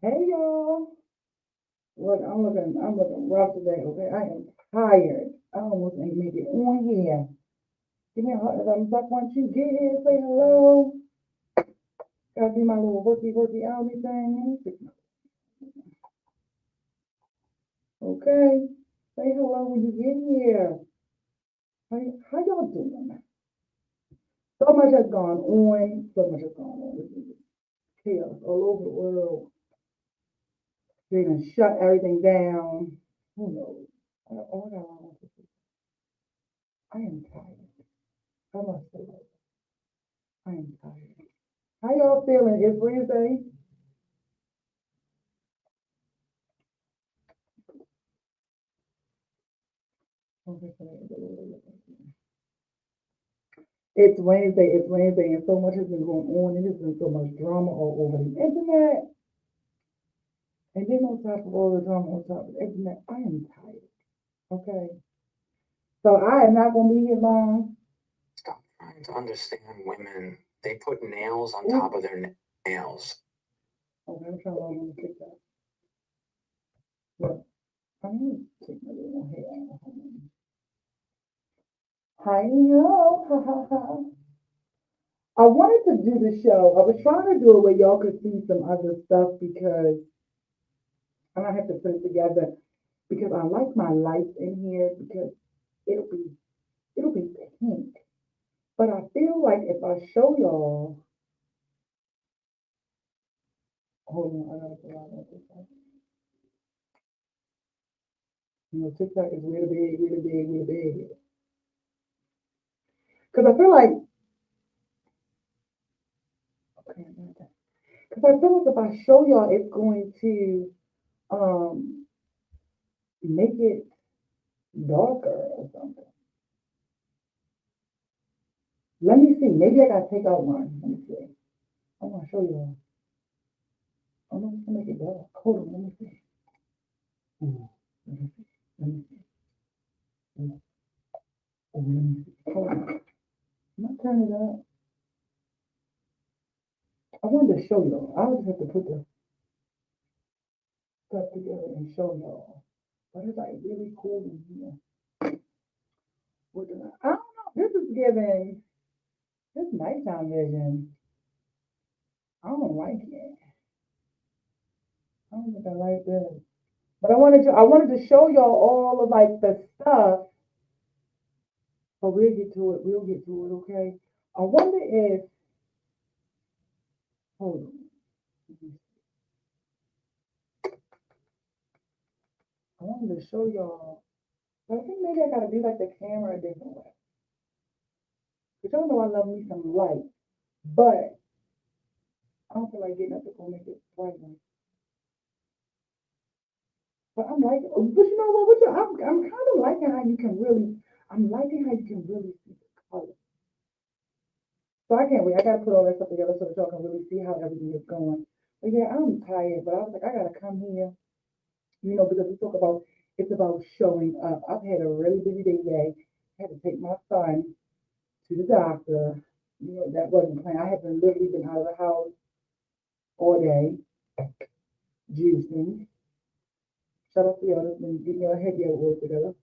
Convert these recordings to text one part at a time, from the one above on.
Hey y'all. Look, I'm looking rough today, okay? I am tired. I almost ain't make it on here. Give me a heart thumbs up once you get here. Say hello. Gotta do my little worky outy thing. Okay. Say hello when you get here. How y'all doing? So much has gone on. So much has gone on. This is chaos all over the world. They're gonna shut everything down. Who knows? All I want to say, I am tired. I must say that. I am tired. How y'all feeling? It's Wednesday. It's Wednesday. It's Wednesday, and so much has been going on. And there's been so much drama all over the internet. And then on top of all the drama on top of the internet, I am tired. Okay. So I am not gonna be here long. Stop trying to understand women. They put nails on Ooh. top of their nails. Okay, I'm trying to remember to take that. Look, I'm gonna take my little hair out. Hi, yo. Ha ha ha. I wanted to do the show. I was trying to do it where y'all could see some other stuff because and I have to put it together because I like my lights in here because it'll be it'll be pink. But I feel like if I show y'all, hold on, I gotta put out that TikTok. You know, TikTok is really big, really big, really big. Because I feel like, okay, because I feel like if I show y'all, it's going to um make it darker or something. Let me see. Maybe I gotta take out one. Let me see. I want to show y'all. I'm gonna make it dark. Hold on, let me see. Ooh, let me see. Let me see. Ooh, let me see. Hold on. I'm not turning it up. I wanted to show y'all. I just have to put the stuff together and show y'all. But it's like really cool in here. I don't know. This is giving this nighttime vision. I don't like it. I don't think I like this. But I wanted to show y'all all of like the stuff. But we'll get to it. We'll get to it, okay? I wonder if hold on. I wanted to show y'all. But I think maybe I gotta do like the camera a different way. Because y'all know I love me some light. But I don't feel like getting up to go make it brighter. But I'm like, but you know what? I'm kind of liking how you can really, I'm liking how you can really see the color. So I can't wait. I gotta put all that stuff together so that y'all can really see how everything is going. But yeah, I'm tired. But I was like, I gotta come here, because we talk about it's about showing up. I've had a really busy day today. I had to take my son to the doctor. That wasn't planned. I have been literally been out of the house all day, juicing. Shout out to y'all that's been getting your head your work together.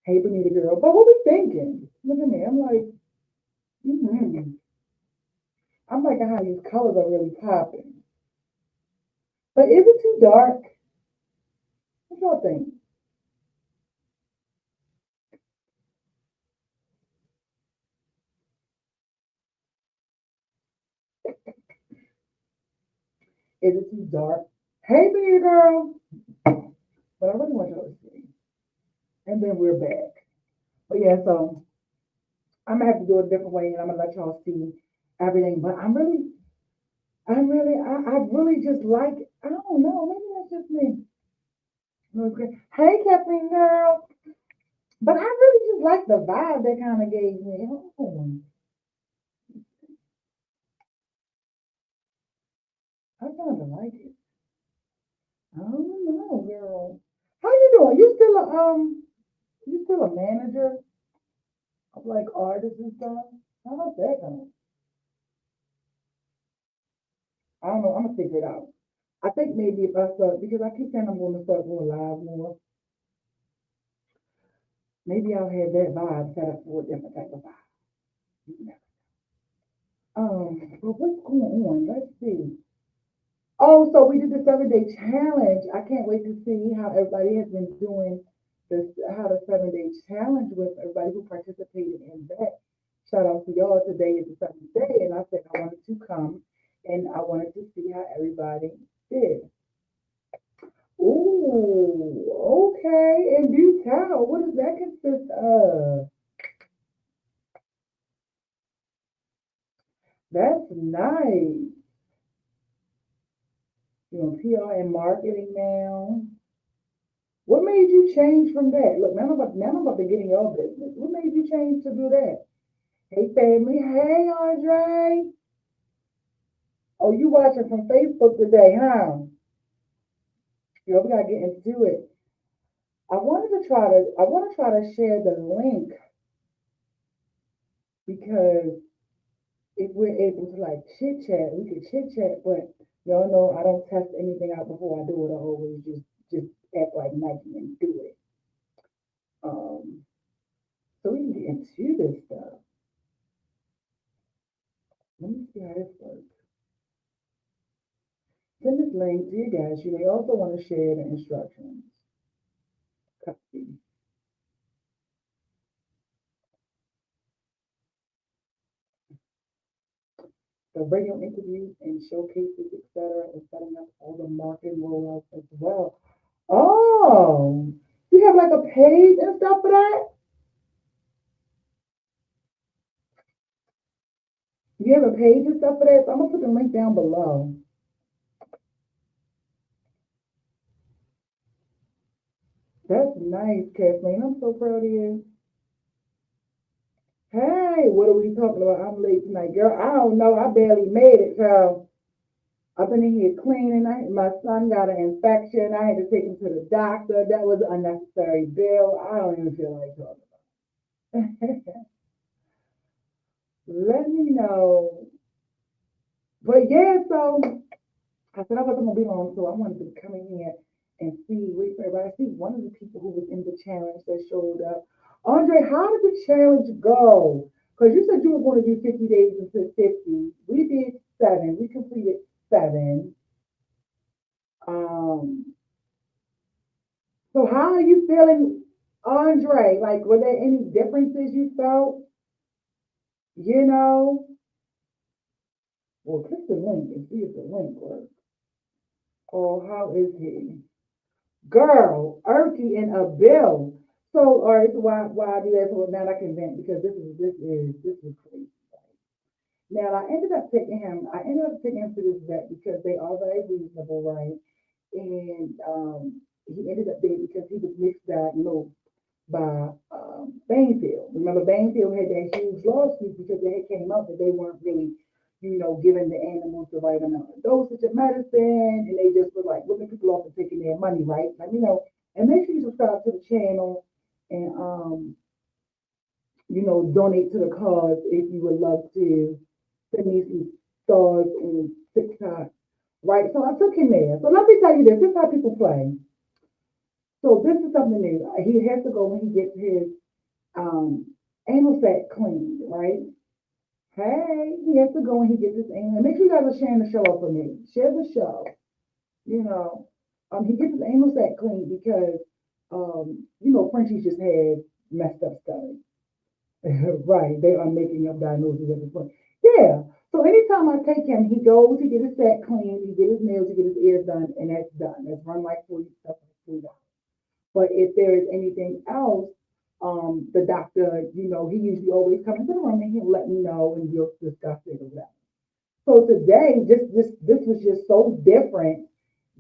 Hey, Bonita girl. But what we thinking? Look at me. I'm like, mm-hmm. I'm liking how these colors are really popping. But is it too dark? What y'all think? Is it too dark? Hey, Bonita girl. But I really want y'all to see. And then we're back. But yeah, so I'm gonna have to do it a different way, and I'm gonna let y'all see everything. But I really just like. I don't know. Maybe that's just me. Okay. Hey, Kathleen girl. But I really just like the vibe they kind of gave me. Oh, I kind of like it. I don't know, girl. How you doing? You still a manager of like artists and stuff? How's that going? I don't know. I'm gonna figure it out. I think maybe if I start, because I keep saying I'm going to start going live more, maybe I'll have that vibe set up for a different type of vibe. You know. But what's going on? Let's see. Oh, so we did the 7 day challenge. I can't wait to see how everybody has been doing this, how the 7 day challenge with everybody who participated in that. Shout out to y'all. Today is the seventh day, and I said I wanted to come and I wanted to see how everybody did. Ooh, okay. And do tell, what does that consist of? That's nice. You know, PR and marketing now. What made you change from that? Look, now I'm about to get in your business. What made you change to do that? Hey, family. Hey, Andre. Oh, you watching from Facebook today, huh? Yo, we gotta get into it. I want to try to share the link because if we're able to like chit chat, we could chit chat. But y'all know I don't test anything out before I do it. I always just act like Nike and do it. Um, so we can get into this stuff. Let me see how this works. Send this link to you guys. You may also want to share the instructions. Copy. The radio interviews and showcases, etc., and setting up all the marketing rollouts as well. Oh, you have like a page and stuff for that? You have a page and stuff for that? So I'm gonna put the link down below. That's nice, Kathleen. I'm so proud of you. Hey, what are we talking about? I'm late tonight, girl. I don't know. I barely made it, so I've been in here cleaning. My son got an infection. I had to take him to the doctor. That was an unnecessary bill. I don't even feel like talking about it. Let me know. But yeah, so I said I wasn't gonna be long, so I wanted to come in here and see, wait for everybody. I see one of the people who was in the challenge that showed up. Andre, how did the challenge go? Because you said you were going to do 50 days into 50. We did seven. We completed seven. Um, so how are you feeling, Andre? Like, were there any differences you felt? You know? Well, click the link and see if the link works. Oh, how is he? Girl, Erky and a bill. So, all right, so why I do that? So now I can vent because this is crazy. Now I ended up picking him to this vet because they are very reasonable, right? And he ended up there because he was misdiagnosed by Bainfield. Remember, Bainfield had that huge lawsuit because they had came out that they weren't really, giving the animals the right amount of dosage of medicine, and they just were like ripping people off and taking their money, right? And make sure you subscribe to the channel and donate to the cause if you would love to. Send me some stars on TikTok, right? So I took him there. So let me tell you this: this is how people play. So this is something new. He has to go when he gets his um, anal sac cleaned, right? Hey, he has to go when he gets his anal. Make sure you guys are sharing the show up for me. Share the show. You know, he gets his anal sac cleaned because, Frenchie's just had messed up stomach. Right, they are making up diagnoses at this point. Yeah. So anytime I take him, he goes to get his sac cleaned, he get his nails, he get his ears done, and that's done. That's run like 40 stuff like $3. But if there is anything else, the doctor, he usually always comes into the room and he'll let me know and we'll discuss it or whatever. So today, this was just so different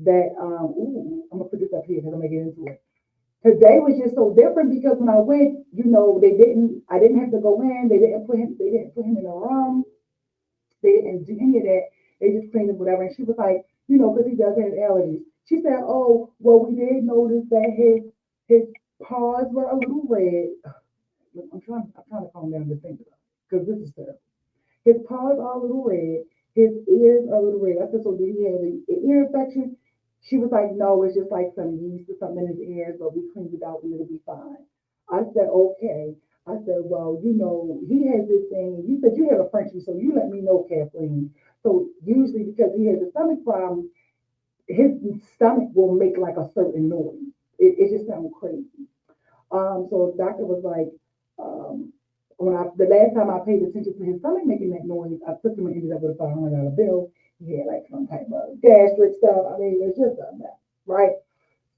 that I'm gonna put this up here because I'm gonna get into it. Today was just so different because when I went, I didn't have to go in, they didn't put him in a room, they didn't do any of that. They just cleaned him, whatever. And she was like, because he does have allergies. She said, "Oh, well, we did notice that his paws were a little red." I'm trying to calm down to think about it because this is terrible. His paws are a little red. his ears are a little red. I said, so did he have an ear infection? She was like, no, it's just like some yeast or something in his ears, but we cleaned it out and it'll be fine. I said, okay. I said, well, he has this thing. You said you have a Frenchie, so you let me know, Kathleen. So usually because he has a stomach problem, his stomach will make like a certain noise. It just sounds crazy. So the doctor was like, um, the last time I paid attention to his stomach making that noise, I took him and ended up with a $500 bill. He had like some type of gastric stuff. I mean, it's just a mess, right?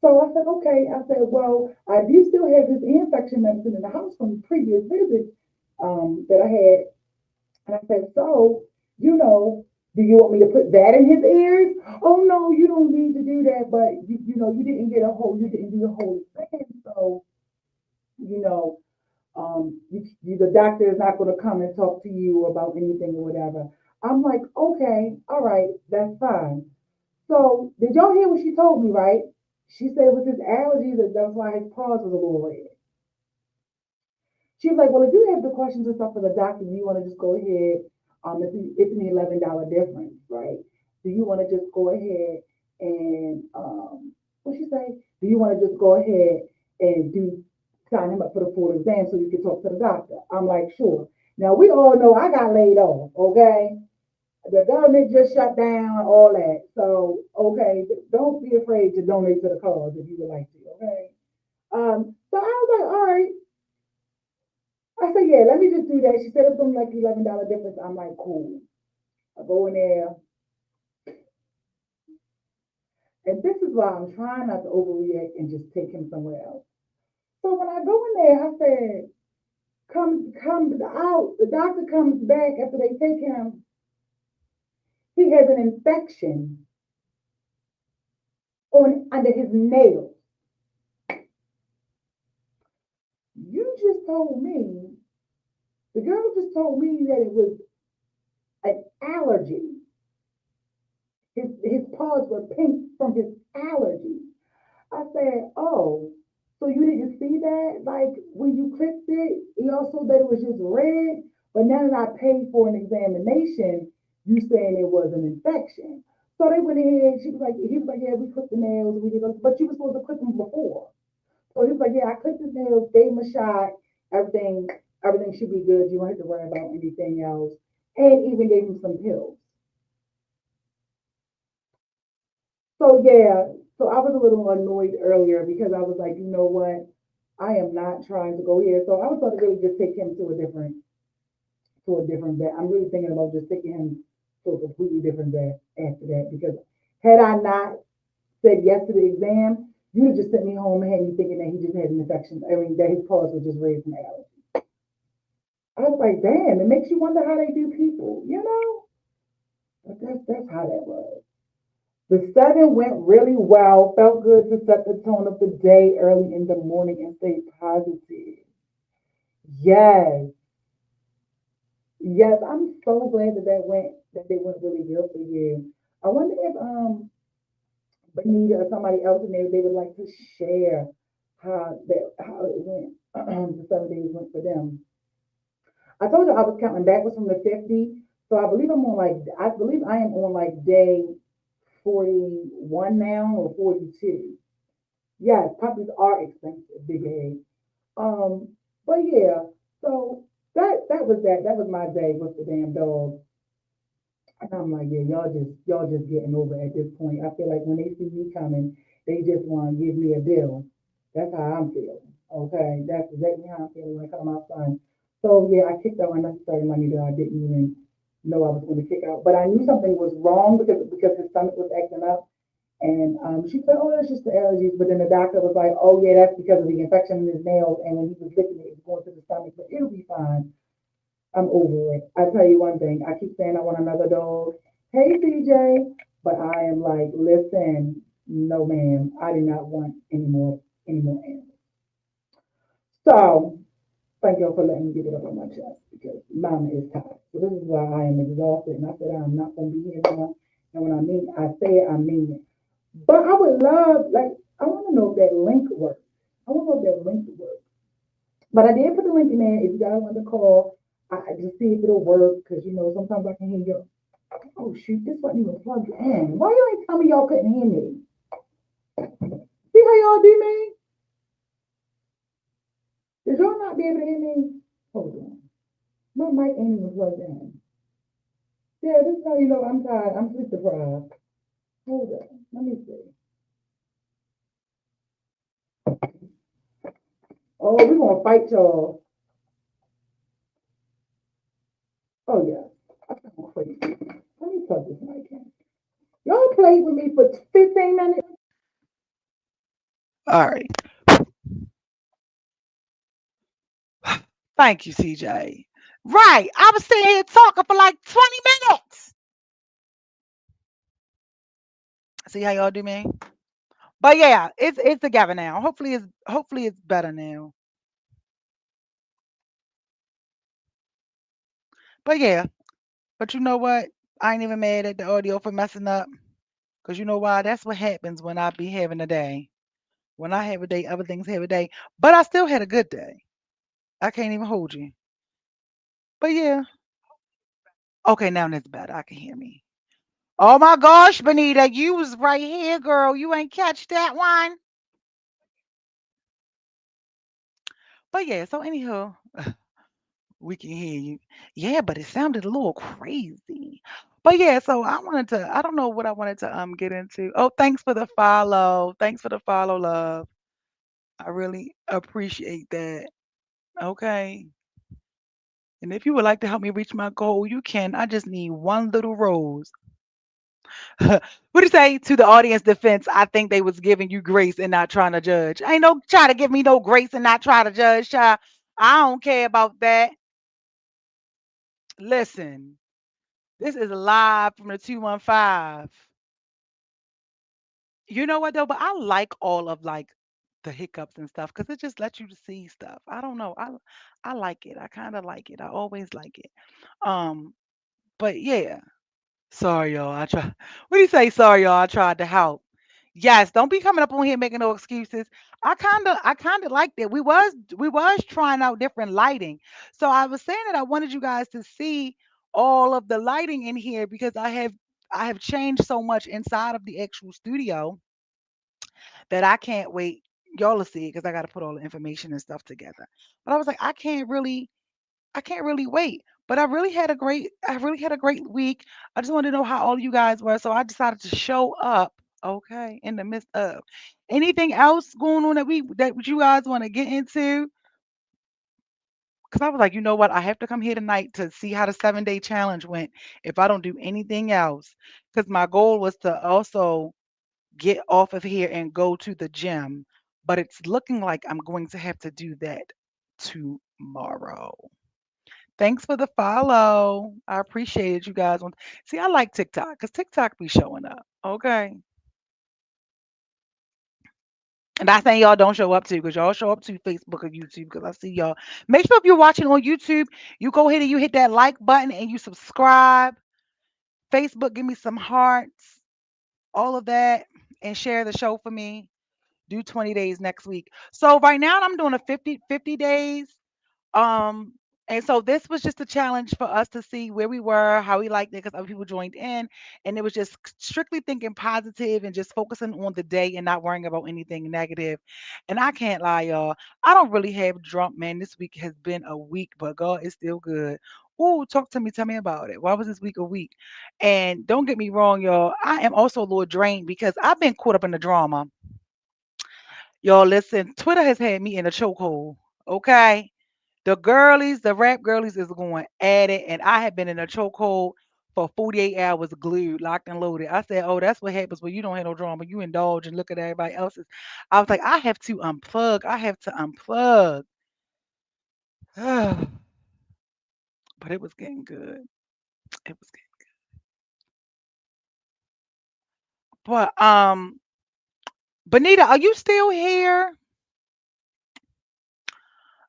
So I said, okay. I said, well, I do still have this ear infection medicine in the house from previous visits that I had. And I said, so, do you want me to put that in his ears? Oh no, you don't need to do that. But you didn't you didn't do the whole thing. So, you know, the doctor is not going to come and talk to you about anything or whatever. I'm like, okay, all right, that's fine. So, did y'all hear what she told me, right? She said it was his allergies, that's why his paws was a little red. She was like, well, if you have the questions and stuff for the doctor, you want to just go ahead. It's an $11 difference, right? Do you want to just go ahead and what she say? Do you want to just go ahead and sign him up for the full exam so you can talk to the doctor? I'm like, sure. Now we all know I got laid off, okay? The government just shut down all that. So, okay, don't be afraid to donate to the cause if you would like to, okay? So I was like, all right. I said, yeah, let me just do that. She said it's only like $11 difference. I'm like, cool. I go in there. And this is why I'm trying not to overreact and just take him somewhere else. So when I go in there, I said, come out. The doctor comes back after they take him. He has an infection under his nails. You just told me, the girl just told me that it was an allergy. His paws were pink from his allergy. I said, oh, so you didn't see that? Like when you clicked it, he also that it was just red. But now that I paid for an examination, you saying it was an infection. So they went ahead. He was like, yeah, we clipped the nails. We did, but you were supposed to clip them before. So he was like, yeah, I clipped his nails, gave him a shot. Everything, everything should be good. You don't have to worry about anything else. And even gave him some pills. So yeah, so I was a little annoyed earlier because I was like, you know what? I am not trying to go here. So I was about to really just take him to a different vet. I'm really thinking about just taking him to a completely different vet after that because had I not said yes to the exam, you'd have just sent me home and had me thinking that he just had an infection. I mean, that his paws were just red from allergy. I was like, damn, it makes you wonder how they do people, you know? But that's how that was. The 7 went really well. Felt good to set the tone of the day early in the morning and stay positive. Yes, yes. I'm so glad that they went really good for you. I wonder if Benita or somebody else in there they would like to share how it went. The 7 days went for them. I told you I was counting backwards from the 50, so I believe I am on like day 41 now or 42. Yes, puppies are expensive, big egg. But yeah, so that was that. That was my day with the damn dog. And I'm like, yeah, y'all just getting over it at this point. I feel like when they see me coming, they just want to give me a bill. That's how I'm feeling. Okay, that's exactly how I'm feeling when I call my son. So yeah, I kicked out unnecessary money that I didn't even know I was going to kick out. But I knew something was wrong because his stomach was acting up. And she said, oh, that's just the allergies. But then the doctor was like, oh, yeah, that's because of the infection in his nails. And when he was licking it, it was going to the stomach. But it'll be fine. I'm over it. I tell you one thing. I keep saying I want another dog. Hey, CJ. But I am like, listen, no, ma'am. I do not want any more animals. So thank y'all for letting me get it up on my chest because mama is tired. So this is why I am exhausted. And I said I'm not going to be here long. And when I say it, I mean it. But I would love, like, I want to know if that link works. I want to know if that link works. But I did put the link in there if you guys want to call. I just see if it'll work because sometimes I can hear you. Oh shoot, this wasn't even plugged in. Why you ain't tell me y'all couldn't hear me? See how y'all do me? Did y'all not be able to hear me? Hold on. My mic ain't even plugged in. Yeah, this is how you know I'm tired. I'm sleep deprived. Hold on. Let me see. Oh, we gonna fight y'all. Oh yeah. I sound crazy. Let me plug this mic in. Y'all played with me for 15 minutes. All right. Thank you, CJ. Right. I was sitting here talking for like 20 minutes. See how y'all do me? But yeah, it's together now. Hopefully it's better now. But yeah, but you know what? I ain't even mad at the audio for messing up. Cause you know why? That's what happens when I be having a day. When I have a day, other things have a day. But I still had a good day. I can't even hold you. But yeah. Okay, now that's better. I can hear me. Oh my gosh, Benita, you was right here, girl. You ain't catch that one. But yeah, so anyhow, we can hear you. Yeah, but it sounded a little crazy. But yeah, so I don't know what I wanted to get into. Oh, thanks for the follow. Thanks for the follow, love. I really appreciate that. Okay. And if you would like to help me reach my goal, you can. I just need one little rose. What do you say to the audience defense? I think they was giving you grace and not trying to judge. Ain't no try to give me no grace and not try to judge, child. I don't care about that. Listen, this is live from the 215. You know what though? But I like all of like the hiccups and stuff because it just lets you to see stuff. I don't know. I like it. I kind of like it. I always like it. Um, but yeah. Sorry, y'all. I try. What do you say? Sorry, y'all. I tried to help. Yes, don't be coming up on here making no excuses. I kinda liked it. We was trying out different lighting. So I was saying that I wanted you guys to see all of the lighting in here because I have changed so much inside of the actual studio that I can't wait. Y'all will see it because I got to put all the information and stuff together. But I was like, I can't really wait. But I really had a great week. I just wanted to know how all you guys were. So I decided to show up, okay, in the midst of. Anything else going on that you guys want to get into? Because I was like, you know what? I have to come here tonight to see how the 7-day challenge went if I don't do anything else. Because my goal was to also get off of here and go to the gym. But it's looking like I'm going to have to do that tomorrow. Thanks for the follow. I appreciate it, you guys. See, I like TikTok because TikTok be showing up. Okay. And I think y'all don't show up to because y'all show up to Facebook or YouTube because I see y'all. Make sure if you're watching on YouTube, you go ahead and you hit that like button and you subscribe. Facebook, give me some hearts, all of that, and share the show for me. Do 20 days next week. So right now I'm doing a 50 days. Um, and so this was just a challenge for us to see where we were, how we liked it, because other people joined in, and it was just strictly thinking positive and just focusing on the day and not worrying about anything negative. And I can't lie, y'all, I don't really have drunk, man. This week has been a week, but God is still good. Ooh, talk to me, tell me about it. Why was this week a week? And don't get me wrong, y'all, I am also a little drained because I've been caught up in the drama. Y'all, listen, Twitter has had me in a chokehold. Okay. The rap girlies is going at it, and I have been in a chokehold for 48 hours glued, locked and loaded. I said, oh, that's what happens when you don't have no drama. You indulge and look at everybody else's. I was like, I have to unplug. I have to unplug. But it was getting good. It was getting but Benita, are you still here?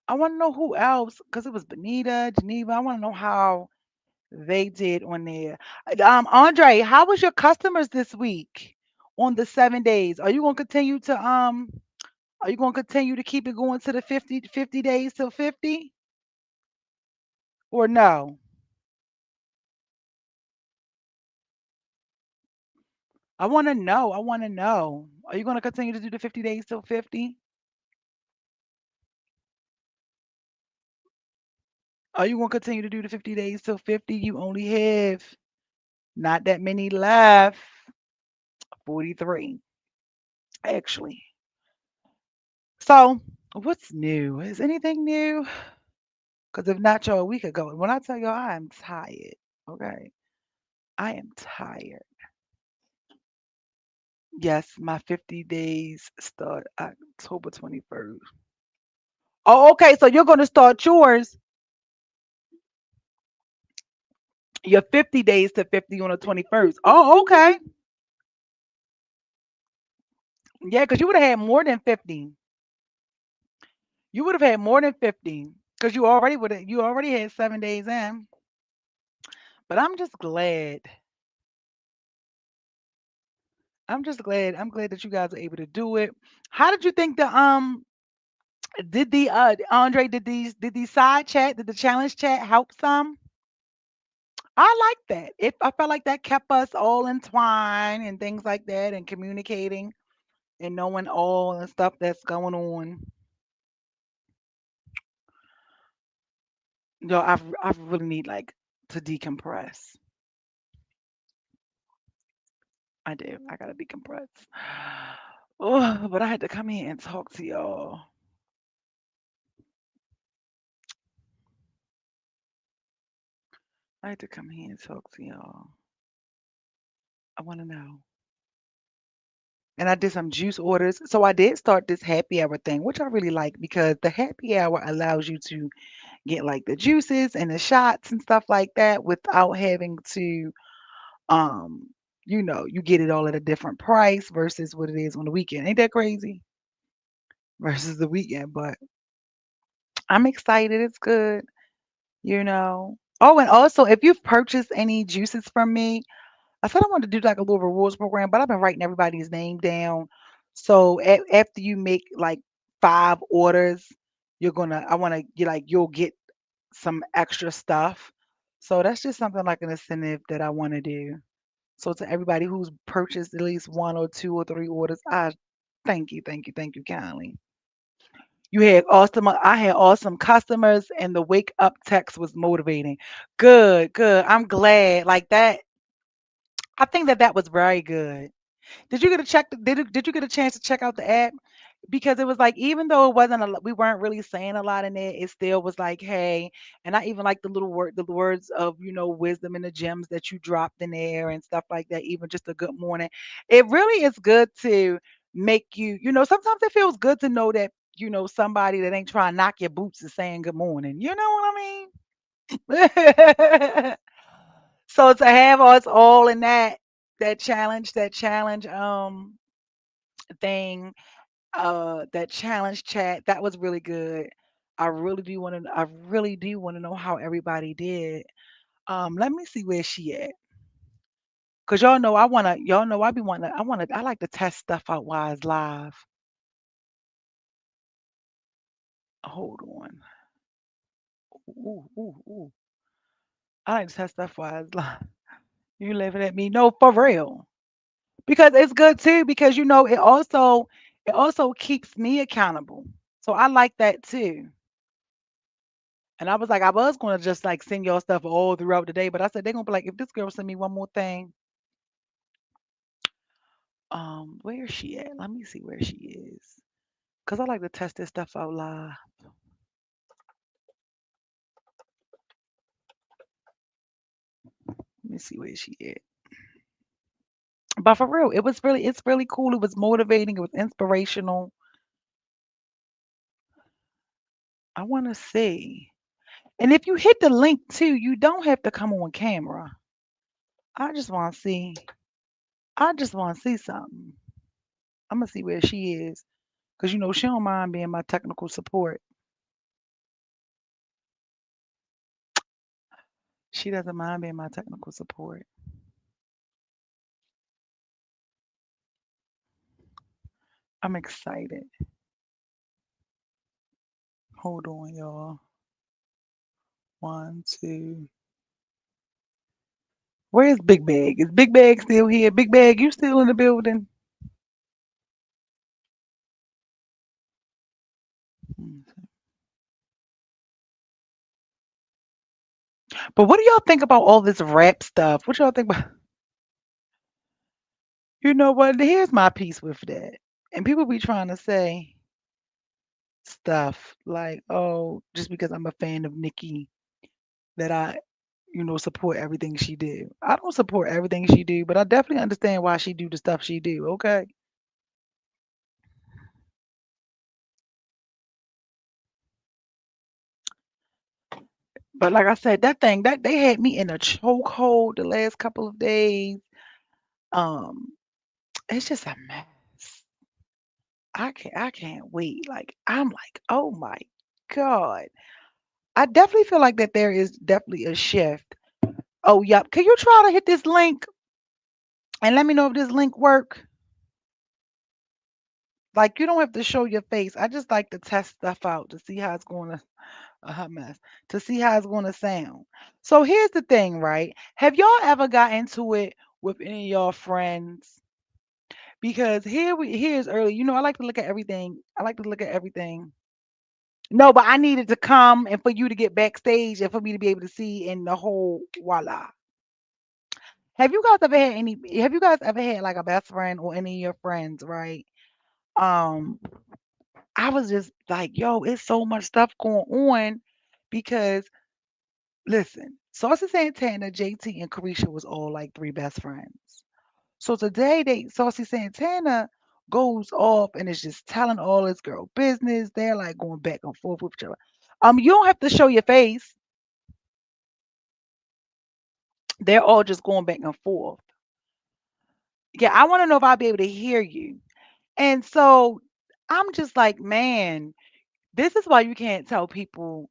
I want to know who else, because it was Benita, Geneva. I want to know how they did on there. Andre, how was your customers this week on the 7 days? Are you gonna continue to keep it going to the 50 days till 50? Or no? I want to know. I want to know. Are you going to continue to do the 50 days till 50? Are you going to continue to do the 50 days till 50? You only have not that many left. 43, actually. So, what's new? Is anything new? Because if not, y'all, a week ago, when I tell y'all I am tired, okay? I am tired. Yes, my 50 days start October 21st. Oh, okay. So you're going to start your 50 days to 50 on the 21st. Oh, okay. Yeah, because you would have had more than 50. You would have had more than 50 because you already had 7 days in. But I'm just glad. I'm glad that you guys are able to do it. How did you think did the Andre did these side chat, did the challenge chat help some? I like that. I felt like that kept us all entwined and things like that and communicating and knowing all the stuff that's going on. Yo, I really need like to decompress. I do. I gotta decompress. Oh, but I had to come here and talk to y'all. I had to come here and talk to y'all. I want to know. And I did some juice orders. So I did start this happy hour thing, which I really like because the happy hour allows you to get like the juices and the shots and stuff like that without having to um you get it all at a different price versus what it is on the weekend. Ain't that crazy? Versus the weekend, but I'm excited. It's good. Oh, and also if you've purchased any juices from me, I said I wanted to do like a little rewards program, but I've been writing everybody's name down. So after you make like 5 orders, I want to get like you'll get some extra stuff. So that's just something like an incentive that I want to do. So to everybody who's purchased at least 1 or 2 or 3 orders, I thank you kindly. I had awesome customers and the wake up text was motivating. Good, good. I'm glad. Like that, I think that was very good. Did you get a chance to check out the app? Because it was like even though it wasn't we weren't really saying a lot in it, it still was like, hey, and I even like the words of wisdom and the gems that you dropped in there and stuff like that. Even just a good morning, it really is good to make sometimes it feels good to know that somebody that ain't trying to knock your boots is saying good morning. You know what I mean? So to have us all in that challenge thing, that challenge chat, that was really good. I really do want to know how everybody did. Let me see where she at. Cause y'all know I like to test stuff out while it's live. Hold on. Ooh, ooh, ooh. I like to test stuff while it's live. You laughing at me? No, for real. Because it's good too, because it also keeps me accountable. So I like that too. And I was gonna just like send y'all stuff all throughout the day, but I said they're gonna be like, if this girl send me one more thing, where is she at? Let me see where she is. Cause I like to test this stuff out live. Let me see where she at. But for real, it's really cool. It was motivating, it was inspirational. I wanna see. And if you hit the link too, you don't have to come on camera. I just wanna see. I just wanna see something. I'm gonna see where she is. Cause she don't mind being my technical support. She doesn't mind being my technical support. I'm excited. Hold on, y'all. One, two. Where's Big Bag? Is Big Bag still here? Big Bag, you still in the building? Hmm. But what do y'all think about all this rap stuff? What y'all think about? You know what? Here's my piece with that. And people be trying to say stuff like, oh, just because I'm a fan of Nicki, that I support everything she do. I don't support everything she do, but I definitely understand why she do the stuff she do. Okay. But like I said, that thing that they had me in a chokehold the last couple of days. Um, it's just a mess. I can't wait. Like I'm like, oh my God. I definitely feel like that there is definitely a shift. Oh, yep. Can you try to hit this link and let me know if this link work? Like you don't have to show your face. I just like to test stuff out to see how it's going to a hot mess to see how it's going to sound. So here's the thing, right? Have y'all ever got into it with any of your friends? Because here's early. I like to look at everything. I like to look at everything. No, but I needed to come and for you to get backstage and for me to be able to see in the whole voila. Have you guys ever had like a best friend or any of your friends, right? Um, I was just like, yo, it's so much stuff going on because listen, Saucy Santana, JT, and Carisha was all like three best friends. So today Saucy Santana goes off and is just telling all his girl business. They're like going back and forth with each other. You don't have to show your face. They're all just going back and forth. Yeah, I want to know if I'll be able to hear you. And so I'm just like, man, this is why you can't tell people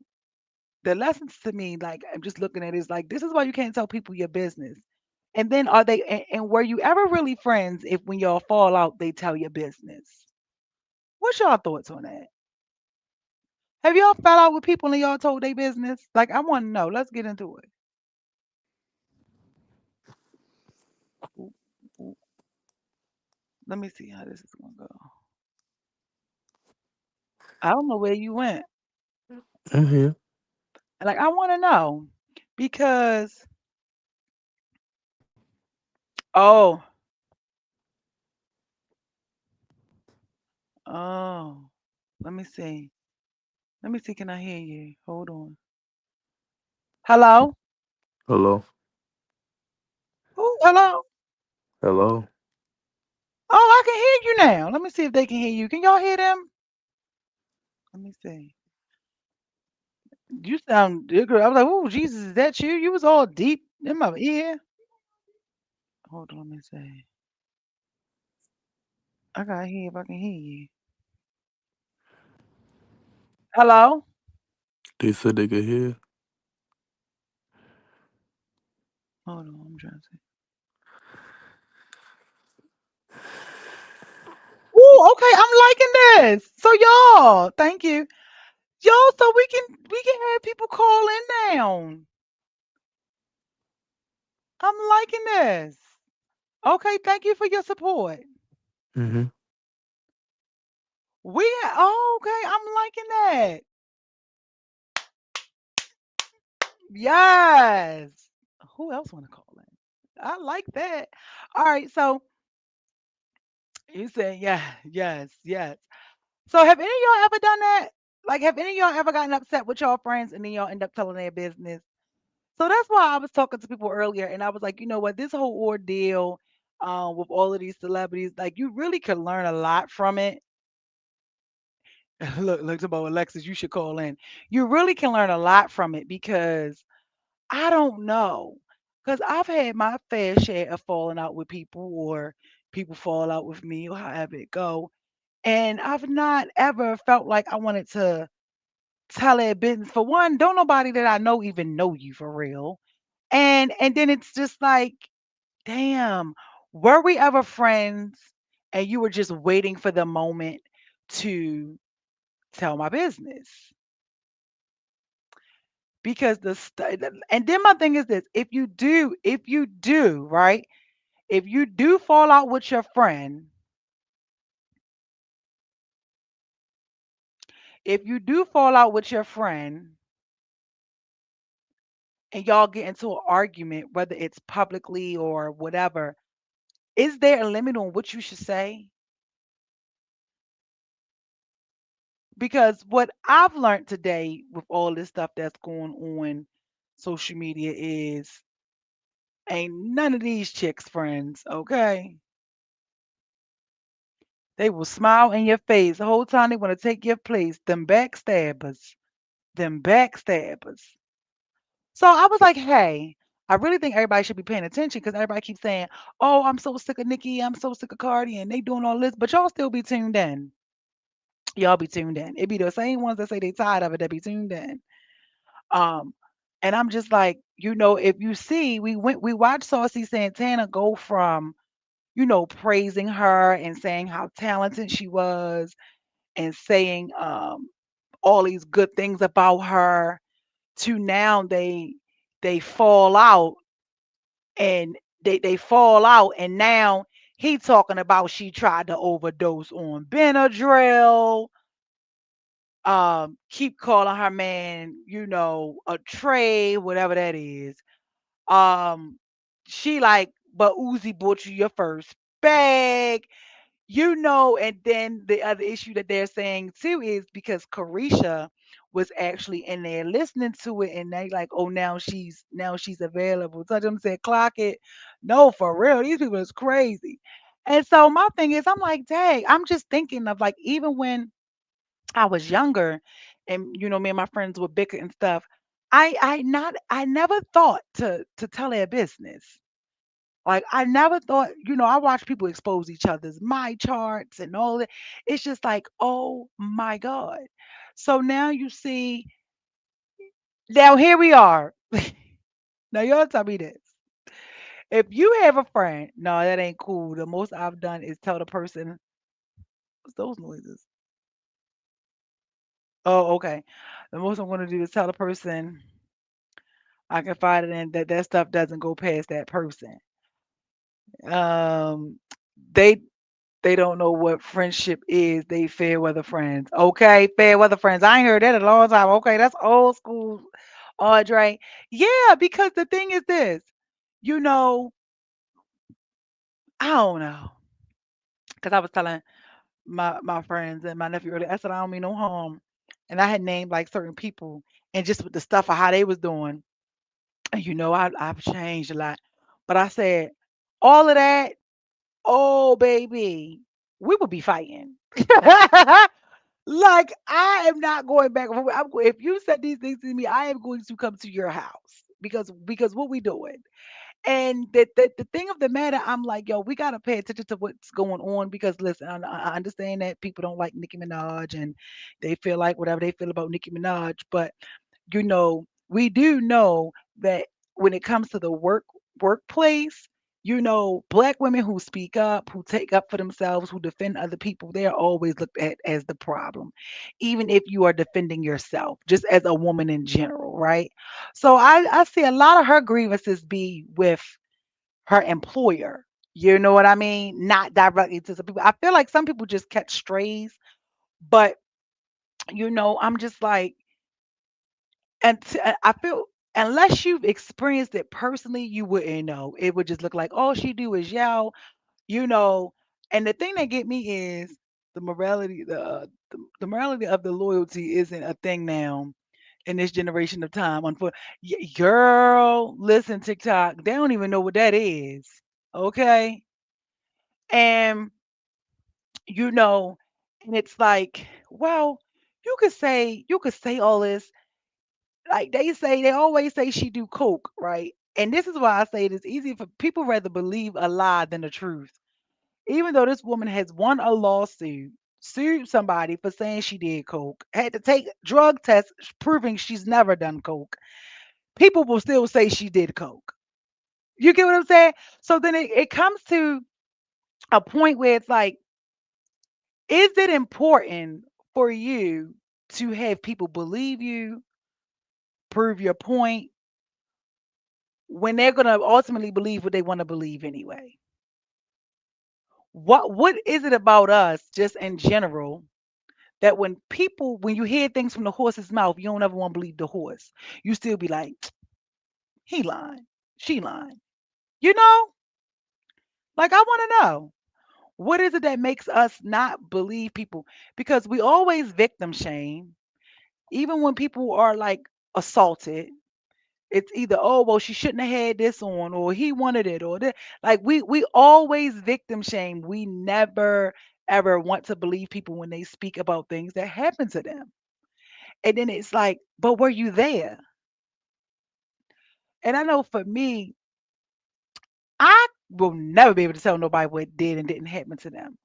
the lessons to me. Like, I'm just looking at it, is like, this is why you can't tell people your business. And then and were you ever really friends if when y'all fall out, they tell your business? What's y'all thoughts on that? Have y'all fell out with people and y'all told their business? Like, I want to know. Let's get into it. Ooh, ooh. Let me see how this is going to go. I don't know where you went. I'm here. Like, I want to know because, oh, oh, let me see. Let me see. Can I hear you? Hold on. Hello? Hello. Oh, hello? Hello. Oh, I can hear you now. Let me see if they can hear you. Can y'all hear them? Let me see. You sound good. I was like, oh, Jesus, is that you? You was all deep in my ear. Hold on, let me see. I gotta hear if I can hear you. Hello? They said they could hear. Hold on, I'm trying to see. Ooh, okay, I'm liking this. So y'all, thank you. Y'all, so we can have people call in now. I'm liking this. Okay, thank you for your support. Mm-hmm. Okay, I'm liking that. Yes. Who else want to call in? I like that. All right, so you said yeah, yes, yes. So have any of y'all ever done that? Like, have any of y'all ever gotten upset with y'all friends and then y'all end up telling their business? So that's why I was talking to people earlier, and I was like, you know what, this whole ordeal, with all of these celebrities, like you really could learn a lot from it. Look about Alexis, you should call in. You really can learn a lot from it because I don't know. Because I've had my fair share of falling out with people or people fall out with me or however it go. And I've not ever felt like I wanted to tell their business. For one, don't nobody that I know even know you for real. And then it's just like, damn, were we ever friends and you were just waiting for the moment to tell my business? because and then my thing is this: right, if you do fall out with your friend, if you do fall out with your friend, and y'all get into an argument, whether it's publicly or whatever, is there a limit on what you should say? Because what I've learned today with all this stuff that's going on social media is ain't none of these chicks friends, okay? They will smile in your face the whole time they want to take your place. Them backstabbers. Them backstabbers. So I was like, hey, I really think everybody should be paying attention because everybody keeps saying, oh, I'm so sick of Nikki. I'm so sick of Cardi and they doing all this. But y'all still be tuned in. Y'all be tuned in. It be the same ones that say they tired of it that be tuned in. Um, and I'm just like, if you see, we watched Saucy Santana go from, praising her and saying how talented she was and saying all these good things about her to now they fall out and they fall out and now he talking about she tried to overdose on Benadryl, keep calling her man, a Trey, whatever that is. Um, she like, but Uzi bought you your first bag, and then the other issue that they're saying too is because Carisha was actually in there listening to it, and they like, oh, now she's available. So them said, clock it. No, for real, these people is crazy. And so my thing is, I'm like, dang, I'm just thinking of like even when I was younger, and me and my friends would bicker and stuff. I never thought to tell their business. Like I never thought, I watch people expose each other's my charts and all that. It's just like, oh my God. So now you see, now here we are. Now y'all tell me this. If you have a friend, no, that ain't cool. The most I've done is tell the person, what's those noises? Oh, okay. The most I'm gonna do is tell the person I confide in that stuff doesn't go past that person. Um, they They don't know what friendship is. They fair weather friends. Okay, fair weather friends. I ain't heard that in a long time. Okay, that's old school, Audrey. Yeah, because the thing is this, you know, I don't know. Because I was telling my friends and my nephew earlier, I said I don't mean no harm, and I had named like certain people, and just with the stuff of how they was doing, and I've changed a lot, but I said all of that. Oh, baby, we would be fighting. Like, I am not going back. If you said these things to me, I am going to come to your house because what we doing? And the thing of the matter, I'm like, yo, we gotta pay attention to what's going on because listen, I understand that people don't like Nicki Minaj and they feel like whatever they feel about Nicki Minaj, but we do know that when it comes to the workplace, black women who speak up, who take up for themselves, who defend other people, they are always looked at as the problem, even if you are defending yourself, just as a woman in general, right? So I see a lot of her grievances be with her employer. You know what I mean? Not directly to some people. I feel like some people just catch strays, but I'm just like, I feel unless you've experienced it personally, you wouldn't know. It would just look like all she do is yell, you know. And the thing that get me is the morality, the morality of the loyalty isn't a thing now in this generation of time. Girl, listen, TikTok, they don't even know what that is. Okay, and you know, and it's like, well, you could say all this like they always say she do coke, right? And this is why I say it is easy for people rather believe a lie than the truth. Even though this woman has won a lawsuit, sued somebody for saying she did coke, had to take drug tests proving she's never done coke, people will still say she did coke. You get what I'm saying? So then it comes to a point where it's like, is it important for you to have people believe you prove your point when they're going to ultimately believe what they want to believe anyway? What is it about us just in general that when you hear things from the horse's mouth, you don't ever want to believe the horse. You still be like, he lying, she lying. You know? Like, I want to know. What is it that makes us not believe people? Because we always victim shame, even when people are like assaulted. It's either, oh well, she shouldn't have had this on, or he wanted it, or that. Like we always victim shame. We never ever want to believe people when they speak about things that happen to them. And then it's like, but were you there? And I know for me, I will never be able to tell nobody what did and didn't happen to them.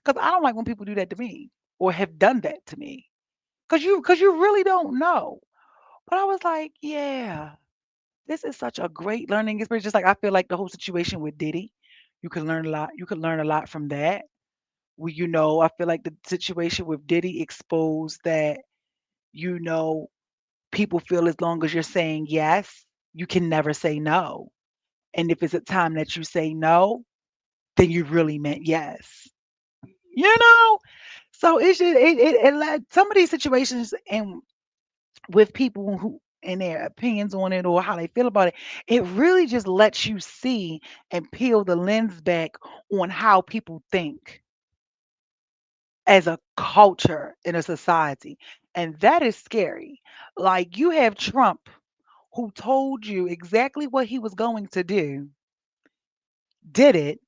Because I don't like when people do that to me or have done that to me. Because you really don't know. But I was like, yeah, this is such a great learning experience. Just like I feel like the whole situation with Diddy, you can learn a lot. You can learn a lot from that. I feel like the situation with Diddy exposed that, you know, people feel as long as you're saying yes, you can never say no. And if it's a time that you say no, then you really meant yes. You know? So it's just it like some of these situations and with people who and their opinions on it or how they feel about it, it really just lets you see and peel the lens back on how people think as a culture in a society. And that is scary. Like you have Trump who told you exactly what he was going to do, did it.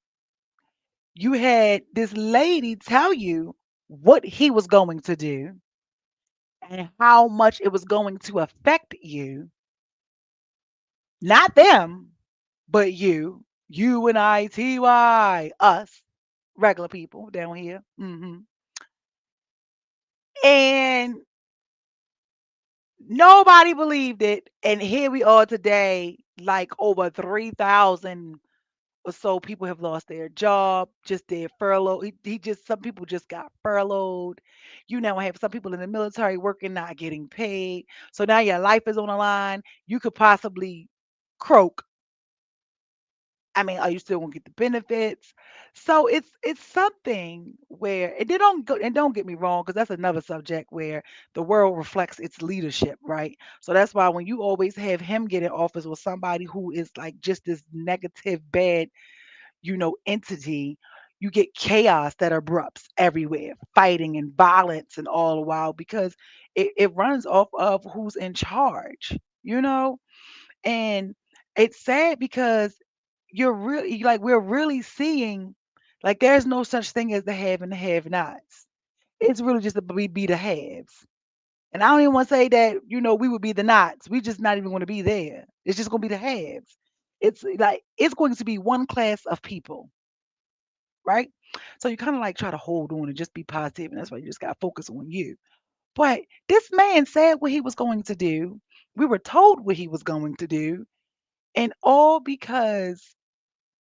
You had this lady tell you what he was going to do and how much it was going to affect you, not them, but you and I, TY, us, regular people down here. And nobody believed it. And here we are today, like over 3,000 or so people have lost their job, just their furlough. Some people just got furloughed. You now have some people in the military working, not getting paid. So now your life is on the line. You could possibly croak. I mean, are you still gonna get the benefits? So it's something where and don't get me wrong, because that's another subject where the world reflects its leadership, right? So that's why when you always have him get in office with somebody who is like just this negative, bad, entity, you get chaos that erupts everywhere, fighting and violence and all the while because it runs off of who's in charge, you know? And it's sad because we're really seeing like there's no such thing as the have and the have nots. It's really just be the haves. And I don't even want to say that, we would be the nots. We just not even going to be there. It's just going to be the haves. It's like it's going to be one class of people, right? So you kind of like try to hold on and just be positive, and that's why you just got to focus on you. But this man said what he was going to do. We were told what he was going to do, and all because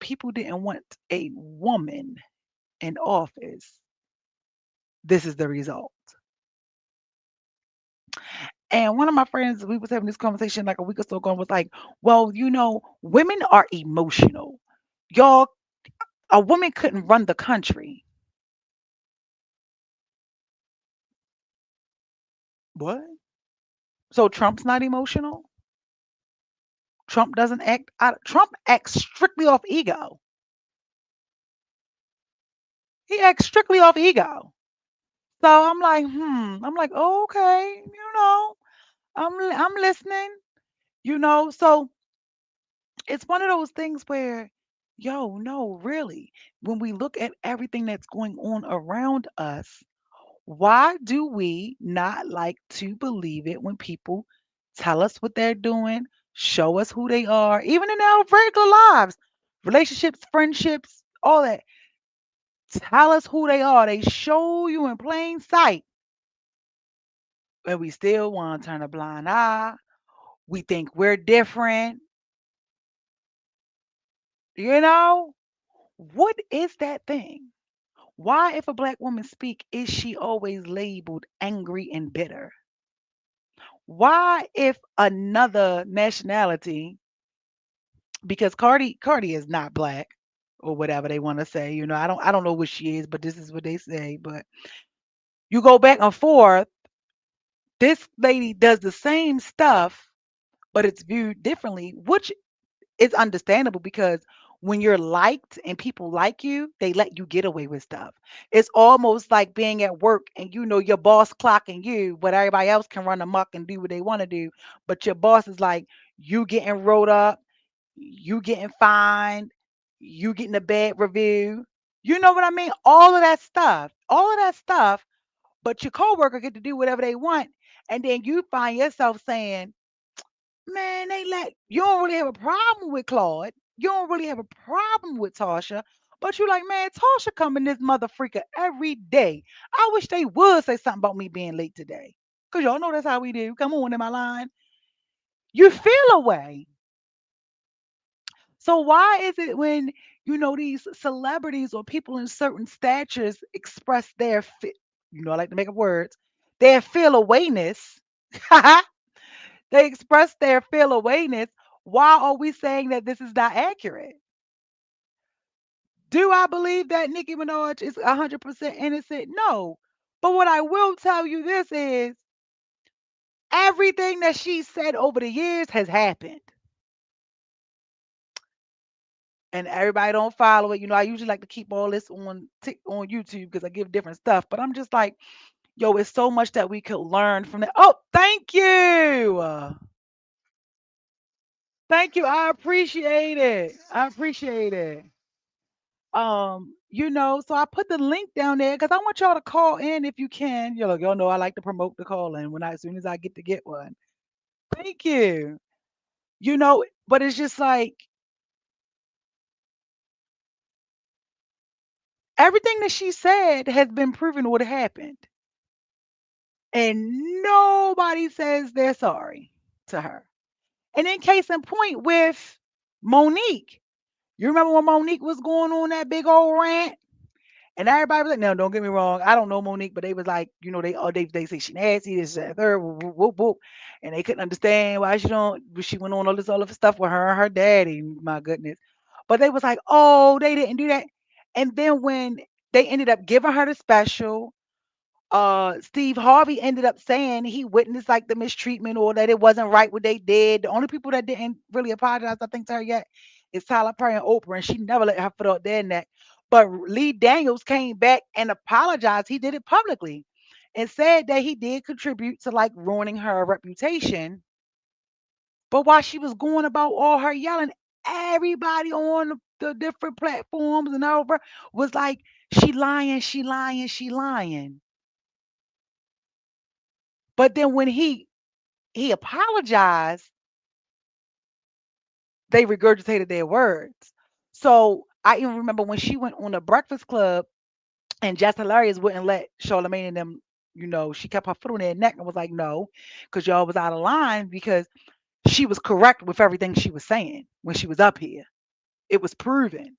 people didn't want a woman in office. This is the result. And one of my friends, we was having this conversation like a week or so ago, was like, well, women are emotional. Y'all, a woman couldn't run the country. What? So Trump's not emotional? Trump acts strictly off ego. He acts strictly off ego. So I'm like, I'm like, oh, okay, I'm listening, So it's one of those things where, yo, no, really, when we look at everything that's going on around us, why do we not like to believe it when people tell us what they're doing, show us who they are, even in our regular lives, relationships, friendships, all that? Tell us who they are. They show you in plain sight, and we still want to turn a blind eye. We think we're different. You know, what is that thing? Why, if a black woman speak, is she always labeled angry and bitter? Why, if another nationality, because Cardi is not black or whatever they want to say, I don't know what she is, but this is what they say. But you go back and forth, this lady does the same stuff, but it's viewed differently, which is understandable because when you're liked and people like you, they let you get away with stuff. It's almost like being at work and your boss clocking you, but everybody else can run amok and do what they want to do. But your boss is like, you getting wrote up, you getting fined, you getting a bad review. You know what I mean? All of that stuff. All of that stuff, but your coworker get to do whatever they want. And then you find yourself saying, man, you don't really have a problem with Claude. You don't really have a problem with Tasha. But you like, man, Tasha coming this mother freaker every day. I wish they would say something about me being late today. Cause y'all know that's how we do. Come on in my line. You feel a way. So why is it when these celebrities or people in certain statures express I like to make up words, their feel awayness, they express their feel awayness. Why are we saying that this is not accurate? Do I believe that Nicki Minaj is 100% innocent? No. But what I will tell you this is everything that she said over the years has happened. And everybody don't follow it. I usually like to keep all this on YouTube because I give different stuff. But I'm just like, yo, it's so much that we could learn from that. Oh, thank you. Thank you. I appreciate it. I appreciate it. So I put the link down there because I want y'all to call in if you can. Y'all know I like to promote the call in as soon as I get to get one. Thank you. But it's just like everything that she said has been proven what happened. And nobody says they're sorry to her. And in case in point with Monique, you remember when Monique was going on that big old rant? And everybody was like, no, don't get me wrong. I don't know Monique, but they was like, they say she nasty, this, that, third, whoop, whoop, whoop. And they couldn't understand why she went on all this other stuff with her and her daddy. My goodness. But they was like, oh, they didn't do that. And then when they ended up giving her the special, Steve Harvey ended up saying he witnessed like the mistreatment or that it wasn't right what they did. The only people that didn't really apologize, I think, to her yet is Tyler Perry and Oprah, and she never let her foot out their neck. But Lee Daniels came back and apologized. He did it publicly and said that he did contribute to like ruining her reputation. But while she was going about all her yelling, everybody on the different platforms and over was like, she lying, she lying, she lying. But then when he apologized, they regurgitated their words. So I even remember when she went on the Breakfast Club and Jess Hilarious wouldn't let Charlamagne and them, she kept her foot on their neck and was like, no, because y'all was out of line because she was correct with everything she was saying when she was up here. It was proven,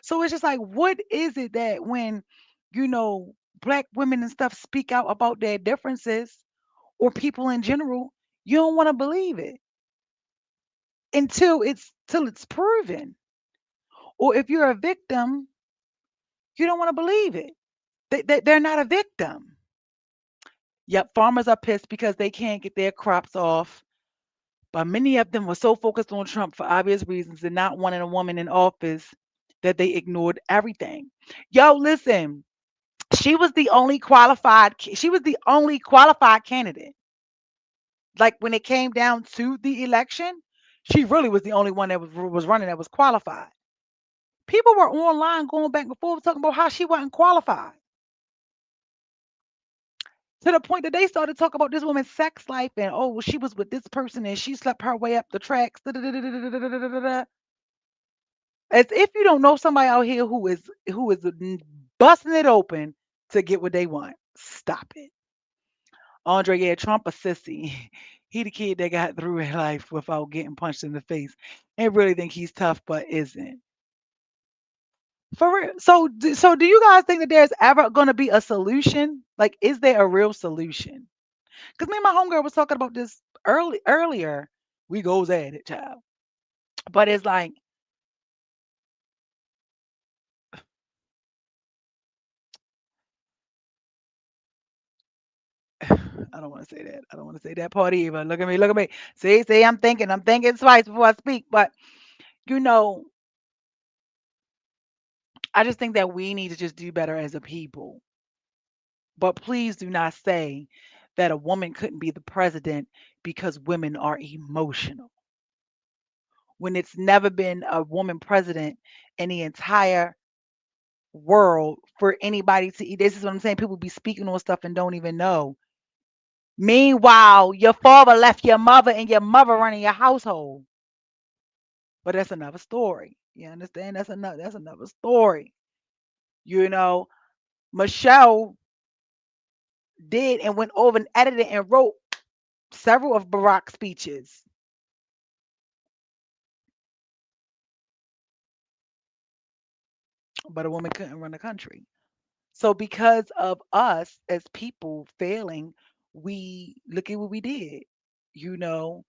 So it's just like, what is it that when, you know, black women and stuff speak out about their differences or people in general, you don't want to believe it till it's proven. Or if you're a victim, you don't want to believe it. They're not a victim. Yep, farmers are pissed because they can't get their crops off. But many of them were so focused on Trump for obvious reasons and not wanting a woman in office that they ignored everything. Yo, listen, she was the only qualified candidate. Like when it came down to the election, she really was the only one that was running that was qualified. People were online going back and forth talking about how she wasn't qualified. To the point that they started talking about this woman's sex life and oh, well, she was with this person and she slept her way up the tracks. As if you don't know somebody out here who is busting it open to get what they want. Stop it. Andre, yeah, Trump a sissy. He the kid that got through in life without getting punched in the face and really think he's tough, but isn't. For real. So do you guys think that there's ever going to be a solution? Like, is there a real solution? Because me and my homegirl was talking about this earlier. We goes at it, child. But it's like, I don't want to say that. I don't want to say that part either. Look at me, look at me. See, I'm thinking twice before I speak. But you know, I just think that we need to just do better as a people. But please do not say that a woman couldn't be the president because women are emotional. When it's never been a woman president in the entire world for anybody to eat. This is what I'm saying. People be speaking on stuff and don't even know. Meanwhile, your father left your mother and your mother running your household. But that's another story. You understand? That's another story. You know, Michelle did and went over and edited and wrote several of Barack's speeches. But a woman couldn't run the country. So because of us as people failing, we look at what we did. You know,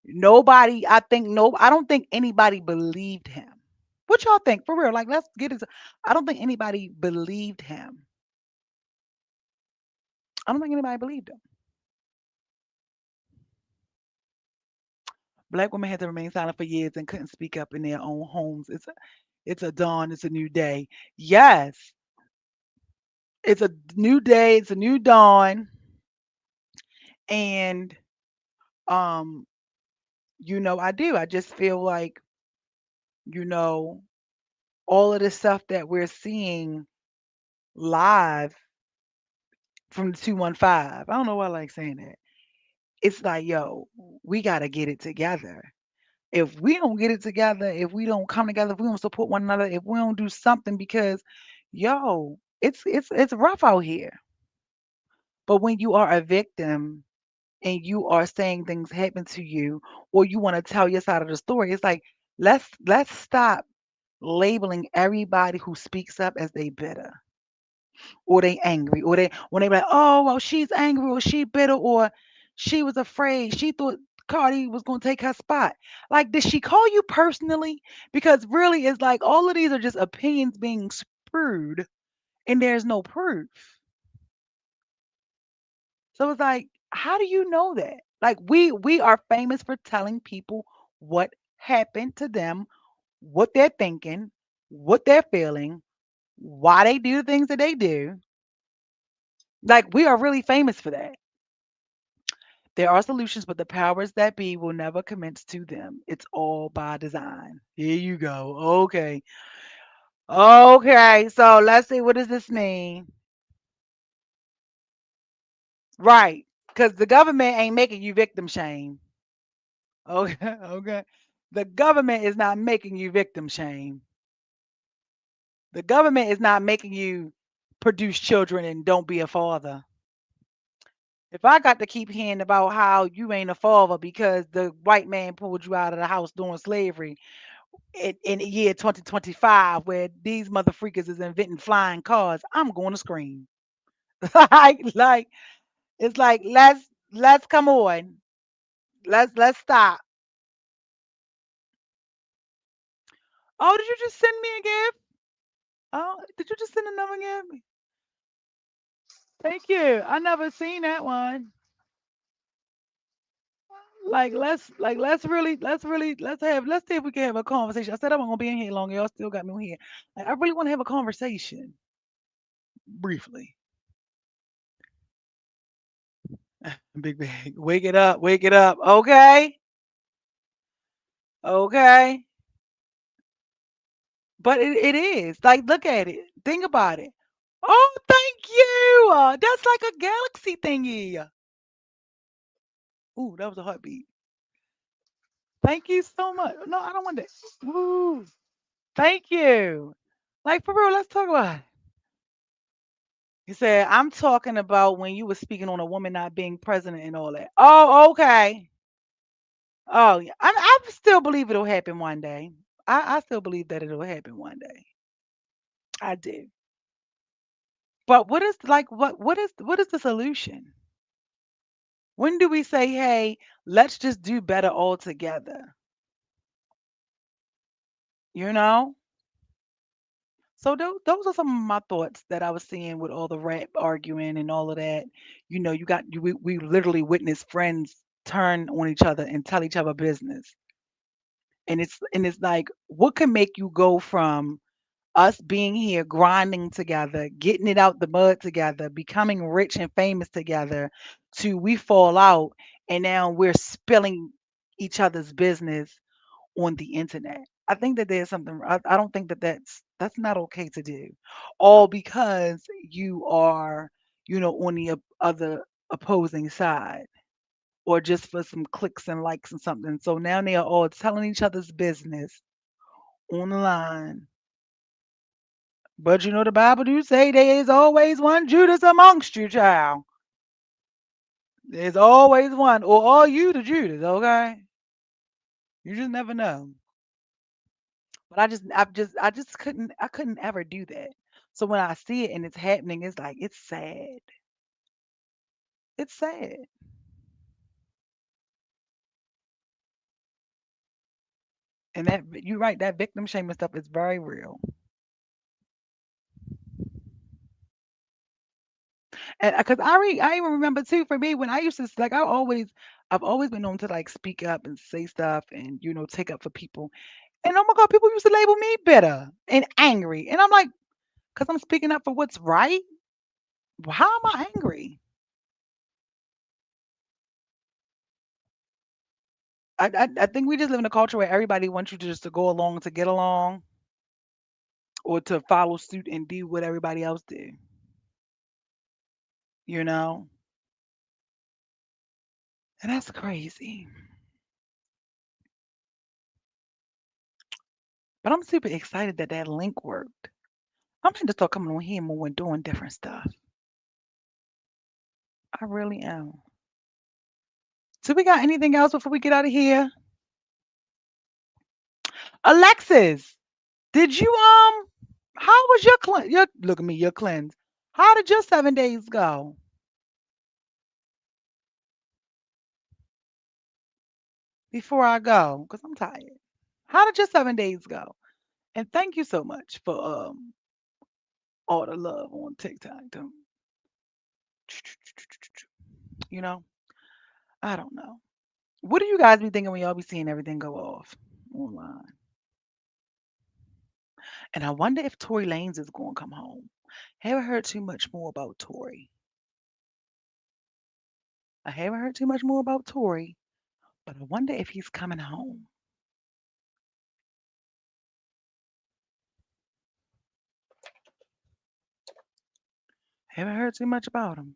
nobody, I don't think anybody believed him. What y'all think? For real, like let's get it. I don't think anybody believed him. I don't think anybody believed him. Black women had to remain silent for years and couldn't speak up in their own homes. It's a dawn, it's a new day. Yes, it's a new day, it's a new dawn. And um, I do. I just feel like, you know, all of the stuff that we're seeing live from the 215. I don't know why I like saying that. It's like, yo, we gotta get it together. If we don't get it together, if we don't come together, if we don't support one another, if we don't do something, because yo, it's rough out here. But when you are a victim and you are saying things happen to you, or you want to tell your side of the story, it's like let's stop labeling everybody who speaks up as they bitter or they angry or they when they be like, oh well, she's angry or she bitter or she was afraid. She thought Cardi was gonna take her spot. Like, did she call you personally? Because really, it's like all of these are just opinions being spewed, and there's no proof. So it's like, how do you know that? Like we are famous for telling people what happened to them, what they're thinking, what they're feeling, why they do the things that they do. Like we are really famous for that. There are solutions, but the powers that be will never commence to them. It's all by design. Here you go. Okay. Okay. So let's see. What does this mean? Right. Because the government ain't making you victim shame. Okay. Okay. The government is not making you victim shame. The government is not making you produce children and don't be a father. If I got to keep hearing about how you ain't a father because the white man pulled you out of the house during slavery in the year 2025, where these mother freakers is inventing flying cars, I'm going to scream. like it's like let's come on, let's stop. Oh, did you just send me a gift? Oh, did you just send another gift? Thank you. I never seen that one. Let's see if we can have a conversation. I said I'm gonna be in here long. Y'all still got me on here. Like, I really want to have a conversation briefly. Big bag, wake it up, wake it up. Okay, okay. But it is like, look at it. Think about it. Oh, thank you. That's like a galaxy thingy. Ooh, that was a heartbeat. Thank you so much. No, I don't want that. Woo. Thank you. Like, for real, let's talk about it. He said, I'm talking about when you were speaking on a woman not being president and all that. Oh, okay. Oh, yeah. I still believe it'll happen one day. I still believe that it'll happen one day. I do. But what is like what is the solution? When do we say, hey, let's just do better all together? You know? So those are some of my thoughts that I was seeing with all the rap arguing and all of that. We literally witness friends turn on each other and tell each other business. And it's like, what can make you go from us being here grinding together, getting it out the mud together, becoming rich and famous together, to we fall out and now we're spilling each other's business on the internet. I think that there's something. I don't think that that's not okay to do, all because you are, on the other opposing side, or just for some clicks and likes and something. So now they are all telling each other's business online. But the Bible do say there is always one Judas amongst you, child. There's always one, or are you the Judas? Okay, you just never know. But I couldn't ever do that. So when I see it and it's happening, it's like it's sad. It's sad. And that you're right, that victim shaming stuff is very real. And because I even remember too, for me, when I used to like I've always been known to like speak up and say stuff and take up for people. And oh my God, people used to label me bitter and angry. And I'm like, because I'm speaking up for what's right. How am I angry? I think we just live in a culture where everybody wants you to just to go along to get along, or to follow suit and do what everybody else do, you know? And that's crazy. But I'm super excited that that link worked. I'm going to start coming on here more and doing different stuff. I really am. So we got anything else before we get out of here? Alexis, did you how was your look at me, your cleanse? How did your 7 days go? Before I go, because I'm tired. How did your 7 days go? And thank you so much for all the love on TikTok. You know, I don't know. What do you guys be thinking when y'all be seeing everything go off online? And I wonder if Tory Lanez is going to come home. Haven't heard too much more about Tory. I haven't heard too much more about Tory, but I wonder if he's coming home. Haven't heard too much about him.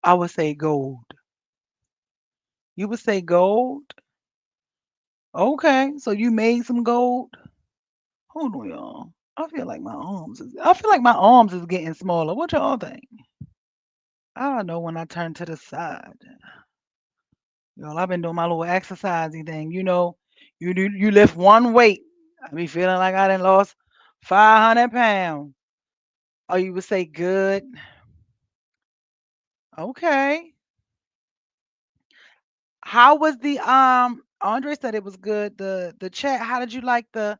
I would say gold. You would say gold? Okay, so you made some gold? Hold on, y'all. I feel like my arms is getting smaller. What y'all think? I know when I turn to the side. Y'all, I've been doing my little exercising thing. You lift one weight. I be feeling like I done lost 500 pounds. Oh, you would say good. Okay. How was the Andre said it was good. The chat. How did you like the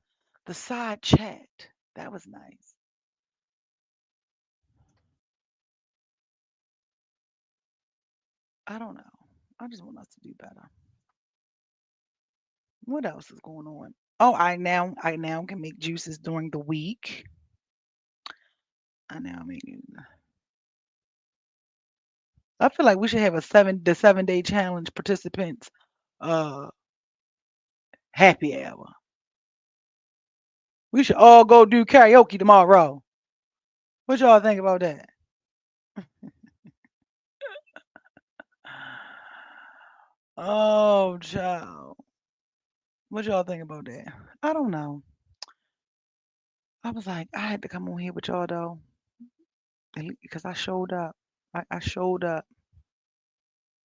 side chat? That was nice. I don't know. I just want us to do better. What else is going on? Oh, I now can make juices during the week. I now make it. I feel like we should have the 7 day challenge participants uh happy hour. We should all go do karaoke tomorrow. What y'all think about that? Oh, child. What y'all think about that? I don't know. I was like, I had to come on here with y'all though, because I showed up. I showed up.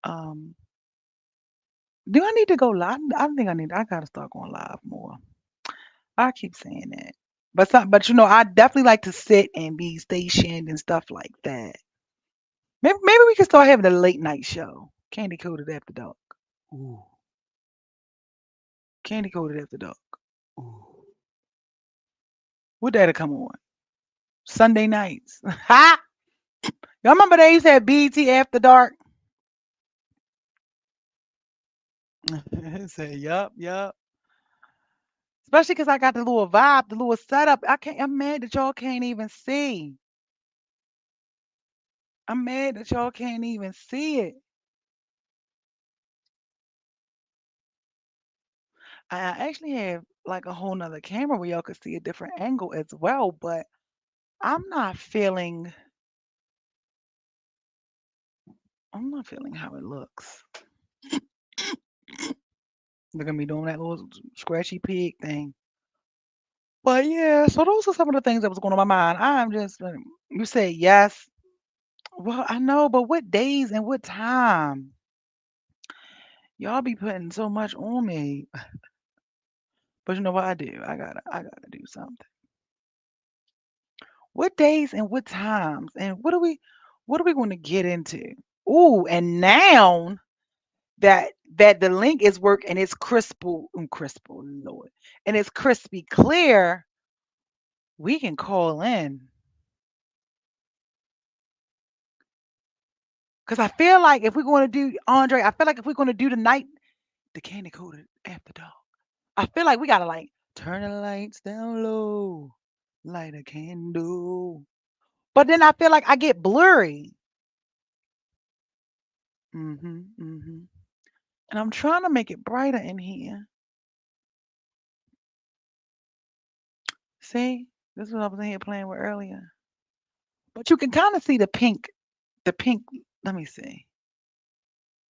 Um, do I need to go live? I think I gotta start going live more. I keep saying that. But I definitely like to sit and be stationed and stuff like that. Maybe we can start having a late night show. Candy coated after dark. Ooh. Candy coated after dark. Ooh. What day to come on? Sunday nights. Ha! Y'all remember they used to have BET after dark? Say, yup. Especially because I got the little vibe, the little setup. I'm mad that y'all can't even see. I'm mad that y'all can't even see it. I actually have like a whole nother camera where y'all could see a different angle as well, but I'm not feeling how it looks. Look at me doing that little scratchy pig thing. But yeah, so those are some of the things that was going on my mind. I'm just you say yes. Well, I know, but what days and what time? Y'all be putting so much on me. But you know what I do? I gotta do something. What days and what times? And what are we going to get into? Ooh, and now that the link is working and it's crystal, Lord, and it's crispy clear, we can call in. Cause I feel like if we're going to do Andre, I feel like if we're going to do the candy coated after dark, I feel like we gotta like turn the lights down low, light a candle. But then I feel like I get blurry. Mm-hmm. And I'm trying to make it brighter in here. See, this is what I was in here playing with earlier. But you can kind of see the pink. The pink. Let me see.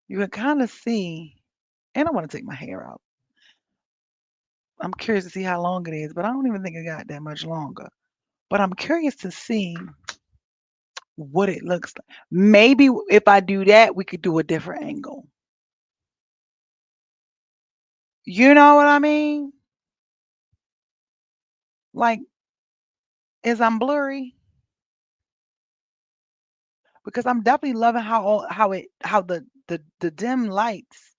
You can kind of see. And I want to take my hair out. I'm curious to see how long it is, but I don't even think it got that much longer. But I'm curious to see what it looks like. Maybe if I do that, we could do a different angle. You know what I mean? Like, is I'm blurry? Because I'm definitely loving how the dim lights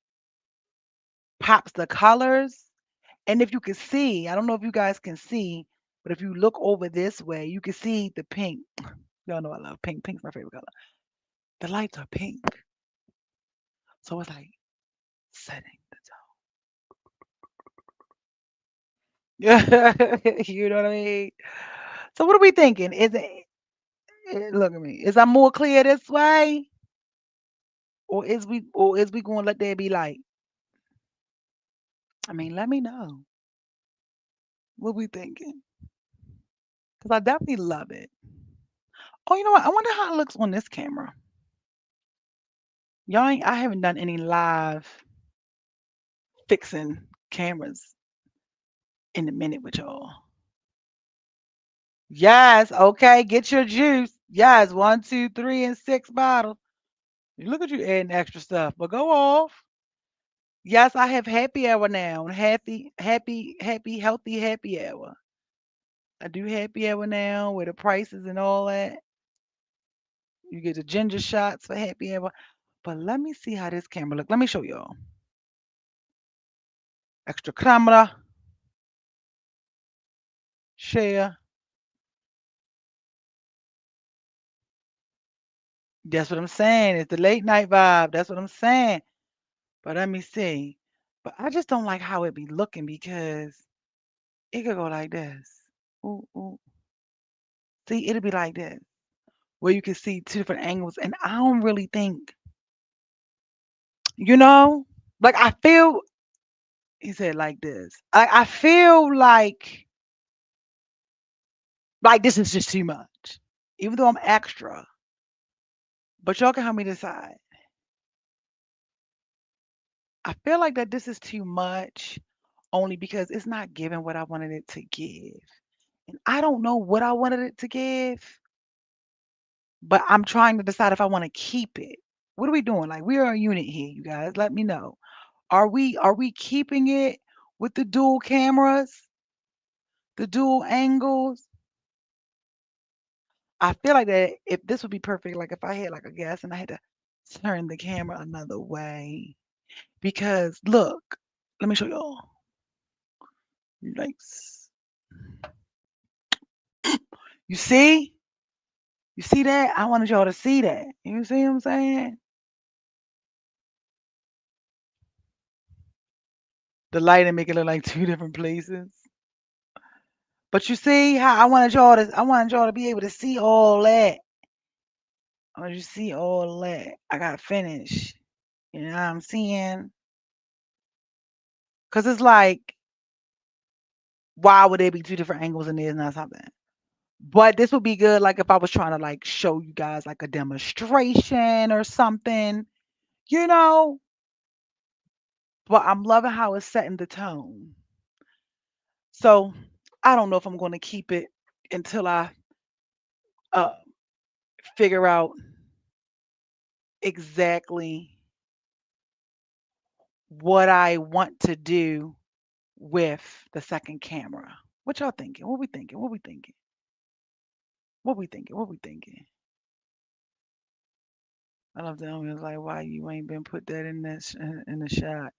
pops the colors. And if you can see, I don't know if you guys can see, but if you look over this way, you can see the pink. Y'all know I love pink. Pink's my favorite color. The lights are pink. So it's like setting the tone. You know what I mean? So what are we thinking? Look at me. Is I more clear this way? Or is we gonna let there be light? I mean, let me know. What we thinking? Because I definitely love it. Oh, you know what? I wonder how it looks on this camera. I haven't done any live fixing cameras in a minute with y'all. Yes, okay, get your juice. Yes, 1, 2, 3, and 6 bottles. Look at you adding extra stuff, but go off. Yes, I have happy hour now. Healthy happy hour. I do happy hour now with the prices and all that. You get the ginger shots for happy hour. But let me see how this camera look. Let me show y'all. Extra camera. Share. That's what I'm saying. It's the late night vibe. That's what I'm saying. But let me see. But I just don't like how it be looking because it could go like this. Ooh, ooh. See, it'll be like this, where you can see two different angles. And I don't really think, you know, like I feel, he said like this. I feel like this is just too much. Even though I'm extra. But y'all can help me decide. I feel like that this is too much only because it's not giving what I wanted it to give. And I don't know what I wanted it to give, but I'm trying to decide if I want to keep it. What are we doing? Like we are a unit here, you guys. Let me know. Are we keeping it with the dual cameras, the dual angles? I feel like that if this would be perfect, like if I had like a guest and I had to turn the camera another way. Because look, let me show y'all. Nice. You see? You see that? I wanted y'all to see that. You see what I'm saying? The lighting make it look like two different places. But you see how I wanted y'all to be able to see all that. I want you to see all that. I gotta finish. You know what I'm saying? Cause it's like, why would there be two different angles and there's not something? But this would be good, like if I was trying to like show you guys like a demonstration or something, you know. But I'm loving how it's setting the tone. So I don't know if I'm going to keep it until I uh, figure out exactly what I want to do with the second camera. What y'all thinking? What we thinking? What we thinking? What we thinking? What we thinking? I love the was like, why you ain't been put that in that in the shot?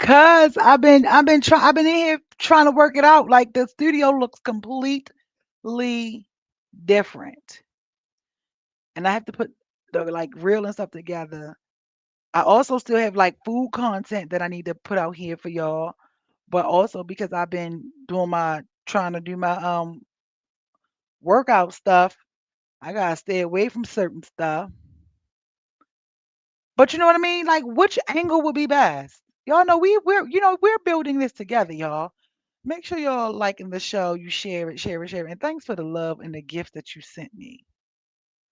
Cause I've been in here trying to work it out. Like the studio looks completely different, and I have to put the like reel and stuff together. I also still have like food content that I need to put out here for y'all, but also because I've been doing my trying to do my workout stuff, I gotta stay away from certain stuff. But you know what I mean? Like which angle would be best? Y'all know we're building this together, y'all. Make sure y'all liking the show, you share it, share it, share it. And thanks for the love and the gift that you sent me.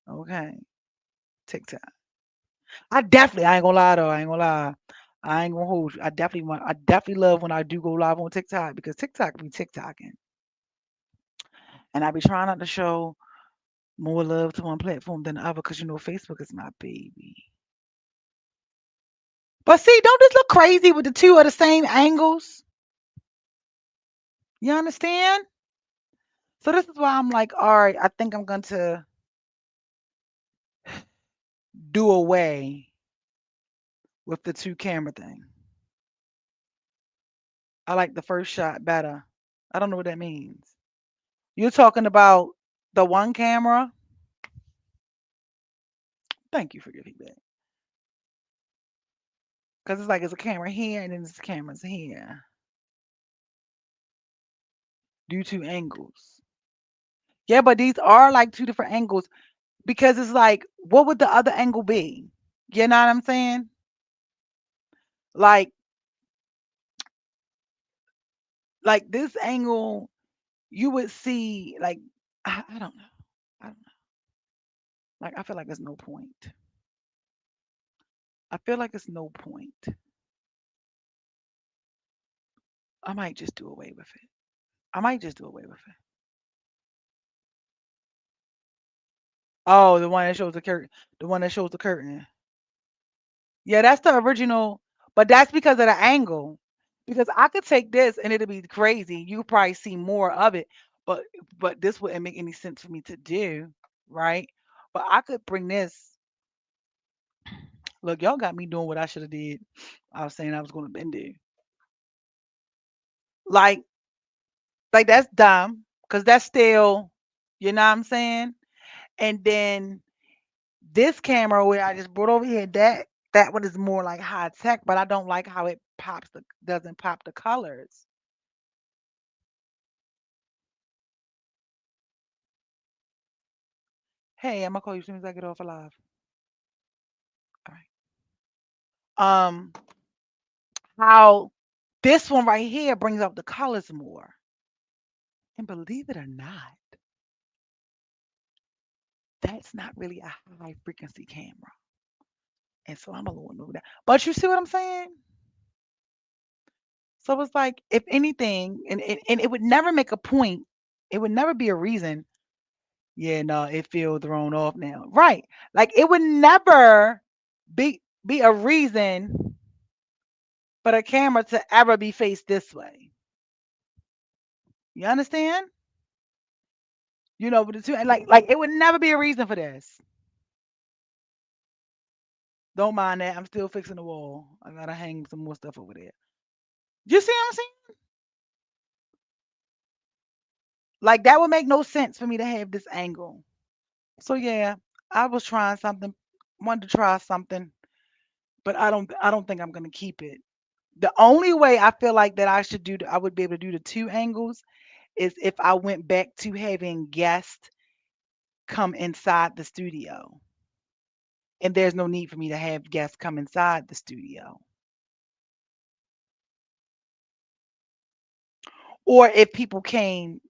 Okay. TikTok. I ain't gonna lie though, I ain't gonna lie. I ain't gonna hold you. I definitely love when I do go live on TikTok because TikTok be TikToking. And I be trying not to show more love to one platform than the other because you know Facebook is my baby. But see, don't this look crazy with the two of the same angles? You understand? So this is why I'm like, all right, I think I'm going to do away with the two camera thing. I like the first shot better. I don't know what that means. You're talking about the one camera? Thank you for your feedback. Because it's like it's a camera here and then there's cameras here. Do two angles. Yeah, but these are like two different angles because it's like, what would the other angle be? You know what I'm saying? Like, like this angle, you would see like I don't know. I don't know. Like I feel like there's no point. I feel like it's no point. I might just do away with it. I might just do away with it. Oh, the one that shows the curtain. The one that shows the curtain. Yeah, that's the original, but that's because of the angle. Because I could take this and it'll be crazy. You could probably see more of it, but this wouldn't make any sense for me to do, right? But I could bring this. Look, y'all got me doing what I should have did. I was saying I was going to bend it. Like, like that's dumb because that's still, you know what I'm saying? And then this camera where I just brought over here, that one is more like high tech, but I don't like how it doesn't pop the colors. Hey, I'm gonna call you as soon as I get off alive. All right. Um, how this one right here brings out the colors more. And believe it or not, that's not really a high frequency camera. And so I'm a little annoyed with that. But you see what I'm saying? So it's like, if anything, and it would never make a point, it would never be a reason. Yeah, no, it feels thrown off now. Right. Like it would never be a reason for the camera to ever be faced this way. You understand? You know, but the two, and like it would never be a reason for this. Don't mind that. I'm still fixing the wall. I gotta hang some more stuff over there. You see what I'm saying? Like that would make no sense for me to have this angle. So yeah, I was trying something, wanted to try something, but I don't think I'm gonna keep it. The only way I feel like that I should do, I would be able to do the two angles is if I went back to having guests come inside the studio. And there's no need for me to have guests come inside the studio. Or if people came,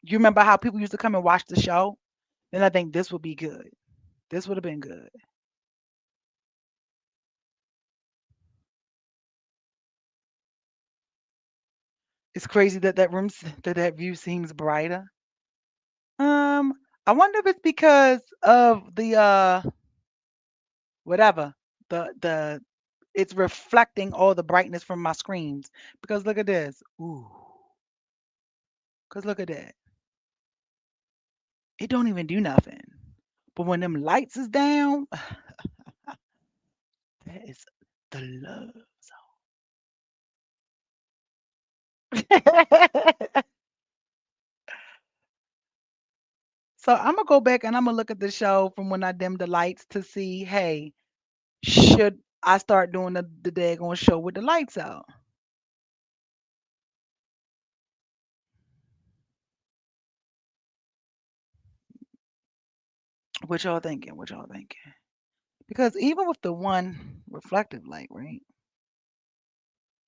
you remember how people used to come and watch the show? Then I think this would be good. This would have been good. It's crazy that that view seems brighter. Um, I wonder if it's because of the whatever the it's reflecting all the brightness from my screens. Because look at this. Ooh. Because look at that. It don't even do nothing. But when them lights is down, that is the love zone. So I'm gonna go back and I'm gonna look at the show from when I dimmed the lights to see, hey, should I start doing the daggone show with the lights out? What y'all thinking? What y'all thinking? Because even with the one reflective light, right?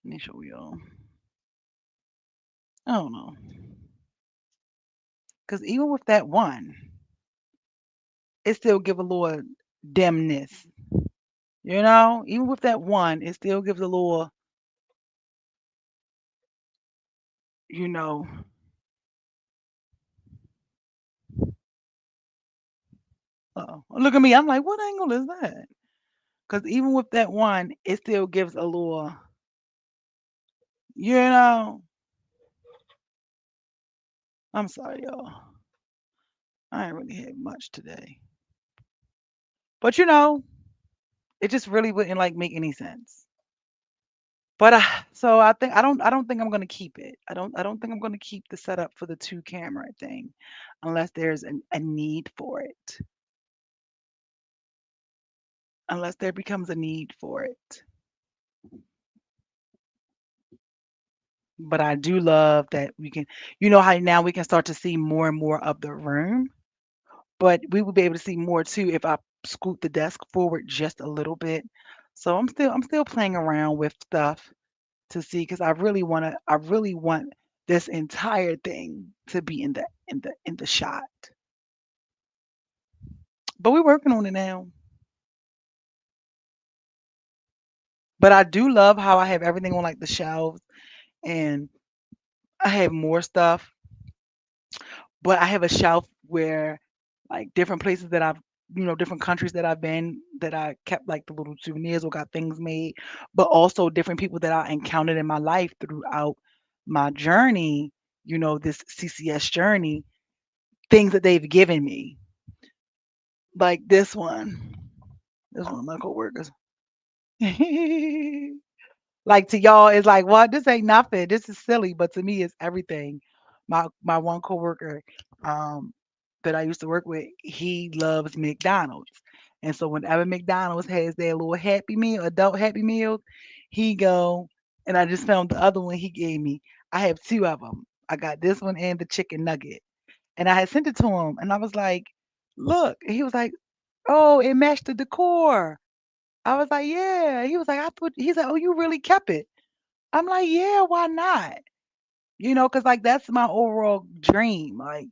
Let me show y'all. I don't know. Because even with that one, it still give a little dimness. You know, even with that one, it still gives a little, you know. Look at me. I'm like, what angle is that? Because even with that one, it still gives a little, you know. I'm sorry, y'all. I ain't really had much today. But you know, it just really wouldn't like make any sense. But so I don't think I'm gonna keep it. I don't think I'm gonna keep the setup for the two camera thing, unless there's a need for it. Unless there becomes a need for it. But I do love that we can, you know how now we can start to see more and more of the room, but we would be able to see more too if I scoot the desk forward just a little bit. So I'm still playing around with stuff to see because I really want this entire thing to be in the shot. But we're working on it now. But I do love how I have everything on like the shelves and I have more stuff, but I have a shelf where like different places that different countries that I've been that I kept like the little souvenirs or got things made, but also different people that I encountered in my life throughout my journey, this CCS journey, things that they've given me. Like this one. This one of my coworkers. Like to y'all, it's like, what? This ain't nothing. This is silly, but to me, it's everything. My one coworker, um, that I used to work with, he loves McDonald's, and so whenever McDonald's has their little Happy Meal, adult Happy Meals, he go, and I just found the other one he gave me. I have two of them. I got this one and the chicken nugget, and I had sent it to him, and I was like, "Look," and he was like, "Oh, it matched the decor." I was like, "Yeah." He was like, "I thought." He's like, "Oh, you really kept it." I'm like, "Yeah, why not?" Cause like that's my overall dream. Like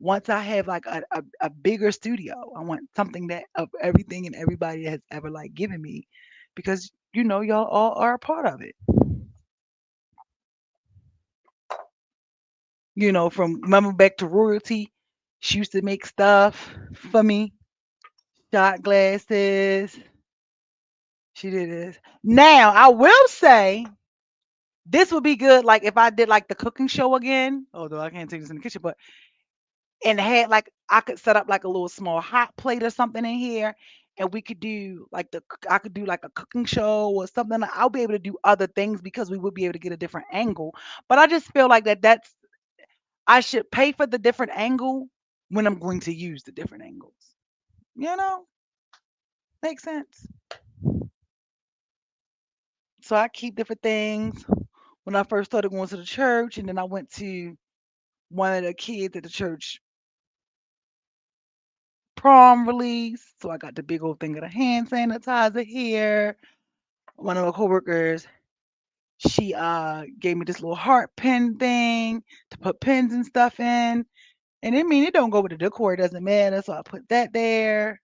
once I have like a bigger studio, I want something that of everything and everybody has ever like given me, because y'all all are a part of it. From remember back to royalty, she used to make stuff for me, shot glasses. She did this. Now I will say this would be good, like if I did like the cooking show again. Although I can't take this in the kitchen, but and had like I could set up like a little small hot plate or something in here, and we could do like I could do like a cooking show or something. I'll be able to do other things because we would be able to get a different angle. But I just feel like that's I should pay for the different angle when I'm going to use the different angles. You know, makes sense. So I keep different things. When I first started going to the church, and then I went to one of the kids at the church prom release. So I got the big old thing of the hand sanitizer here. One of the coworkers, she gave me this little heart pin thing to put pins and stuff in. And I mean it don't go with the decor, it doesn't matter. So I put that there.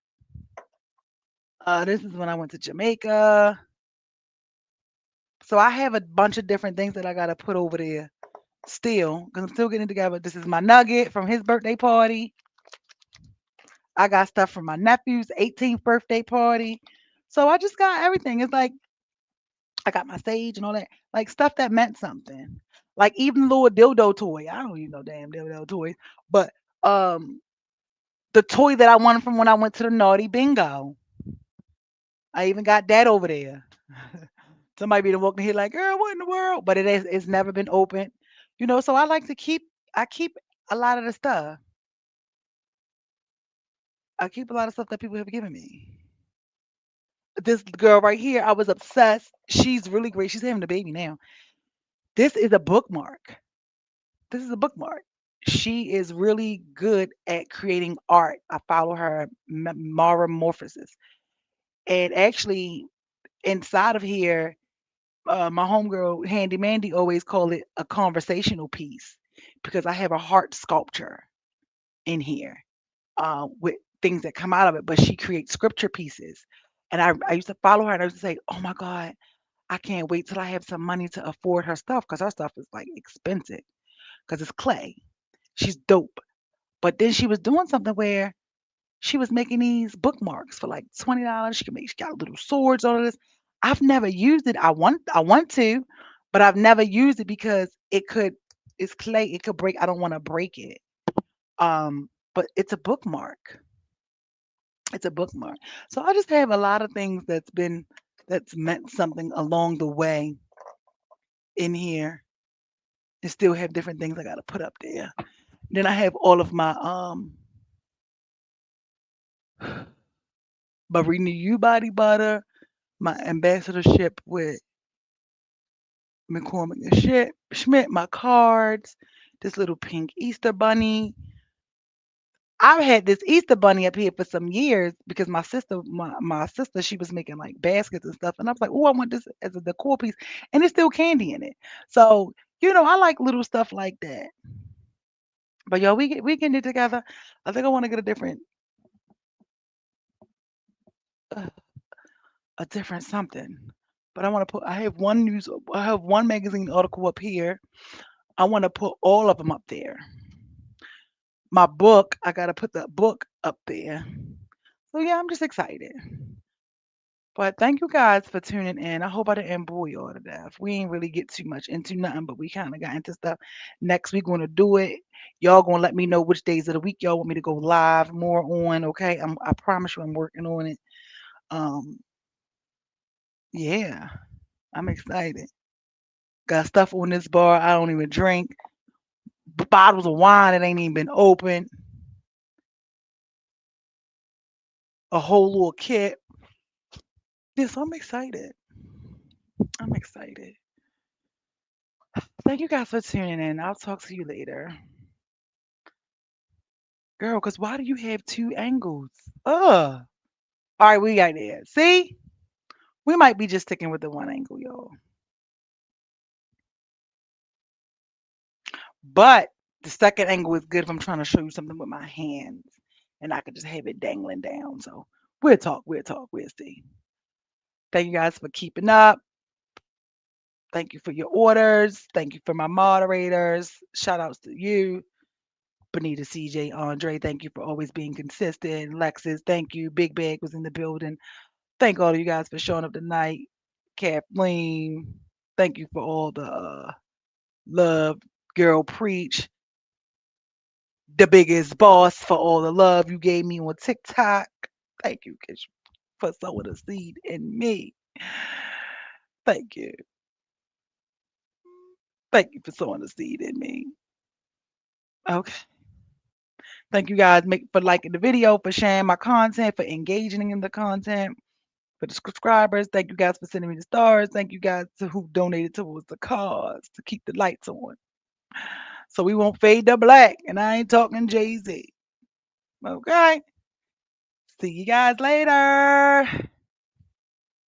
This is when I went to Jamaica. So I have a bunch of different things that I gotta put over there still, because I'm still getting together. This is my nugget from his birthday party. I got stuff from my nephew's 18th birthday party. So I just got everything. It's like I got my sage and all that, like stuff that meant something. Like even the little dildo toy. I don't use no damn dildo toys, but um, the toy that I wanted from when I went to the naughty bingo. I even got that over there. Somebody be walking here like, girl, what in the world? But it's never been opened. So I like to keep a lot of the stuff. I keep a lot of stuff that people have given me. This girl right here, I was obsessed. She's really great. She's having a baby now. This is a bookmark. This is a bookmark. She is really good at creating art. I follow her, Mara Morphosis. And actually, inside of here, my homegirl Handy Mandy always call it a conversational piece because I have a heart sculpture in here with things that come out of it. But she creates scripture pieces, and I used to follow her, and I used to say, "Oh my God, I can't wait till I have some money to afford her stuff because her stuff is like expensive because it's clay." She's dope. But then she was doing something where she was making these bookmarks for like $20. She got little swords, all of this. I've never used it. I want to, but I've never used it because it's clay, it could break. I don't want to break it. But it's a bookmark. It's a bookmark. So I just have a lot of things that's meant something along the way in here and still have different things I gotta put up there. Then I have all of my Barina U body butter, my ambassadorship with McCormick and Schmidt, my cards, this little pink Easter bunny. I've had this Easter bunny up here for some years because my sister, she was making like baskets and stuff, and I was like, oh, I want this as a decor piece, and there's still candy in it. So I like little stuff like that. But yo, we getting it together. I think I want to get uh, a different something. But I have one magazine article up here. I want to put all of them up there. My book, I got to put the book up there. So yeah, I'm just excited. But thank you guys for tuning in. I hope I didn't bore y'all to death. We ain't really get too much into nothing, but we kind of got into stuff. Next week, gonna do it. Y'all gonna let me know which days of the week y'all want me to go live more on. Okay, I promise you, I'm working on it. Um, yeah, I'm excited. Got stuff on this bar I don't even drink. Bottles of wine that ain't even been opened. A whole little kit. Yes, I'm excited. I'm excited. Thank you guys for tuning in. I'll talk to you later. Girl, because why do you have two angles? Ugh. All right, we got there. See? We might be just sticking with the one angle, y'all. But the second angle is good if I'm trying to show you something with my hands. And I could just have it dangling down. So we'll see. Thank you guys for keeping up. Thank you for your orders. Thank you for my moderators. Shout outs to you. Bonita, CJ, Andre, thank you for always being consistent. Lexus, thank you. Big Bag was in the building. Thank all of you guys for showing up tonight. Kathleen, thank you for all the love. Girl, preach. the biggest boss, for all the love you gave me on TikTok. Thank you, Kish, for sowing a seed in me. Thank you. Thank you for sowing a seed in me. Okay. Thank you guys for liking the video, for sharing my content, for engaging in the content, for the subscribers. Thank you guys for sending me the stars. Thank you guys who donated towards the cause to keep the lights on. So we won't fade to black. And I ain't talking Jay-Z. Okay. See you guys later.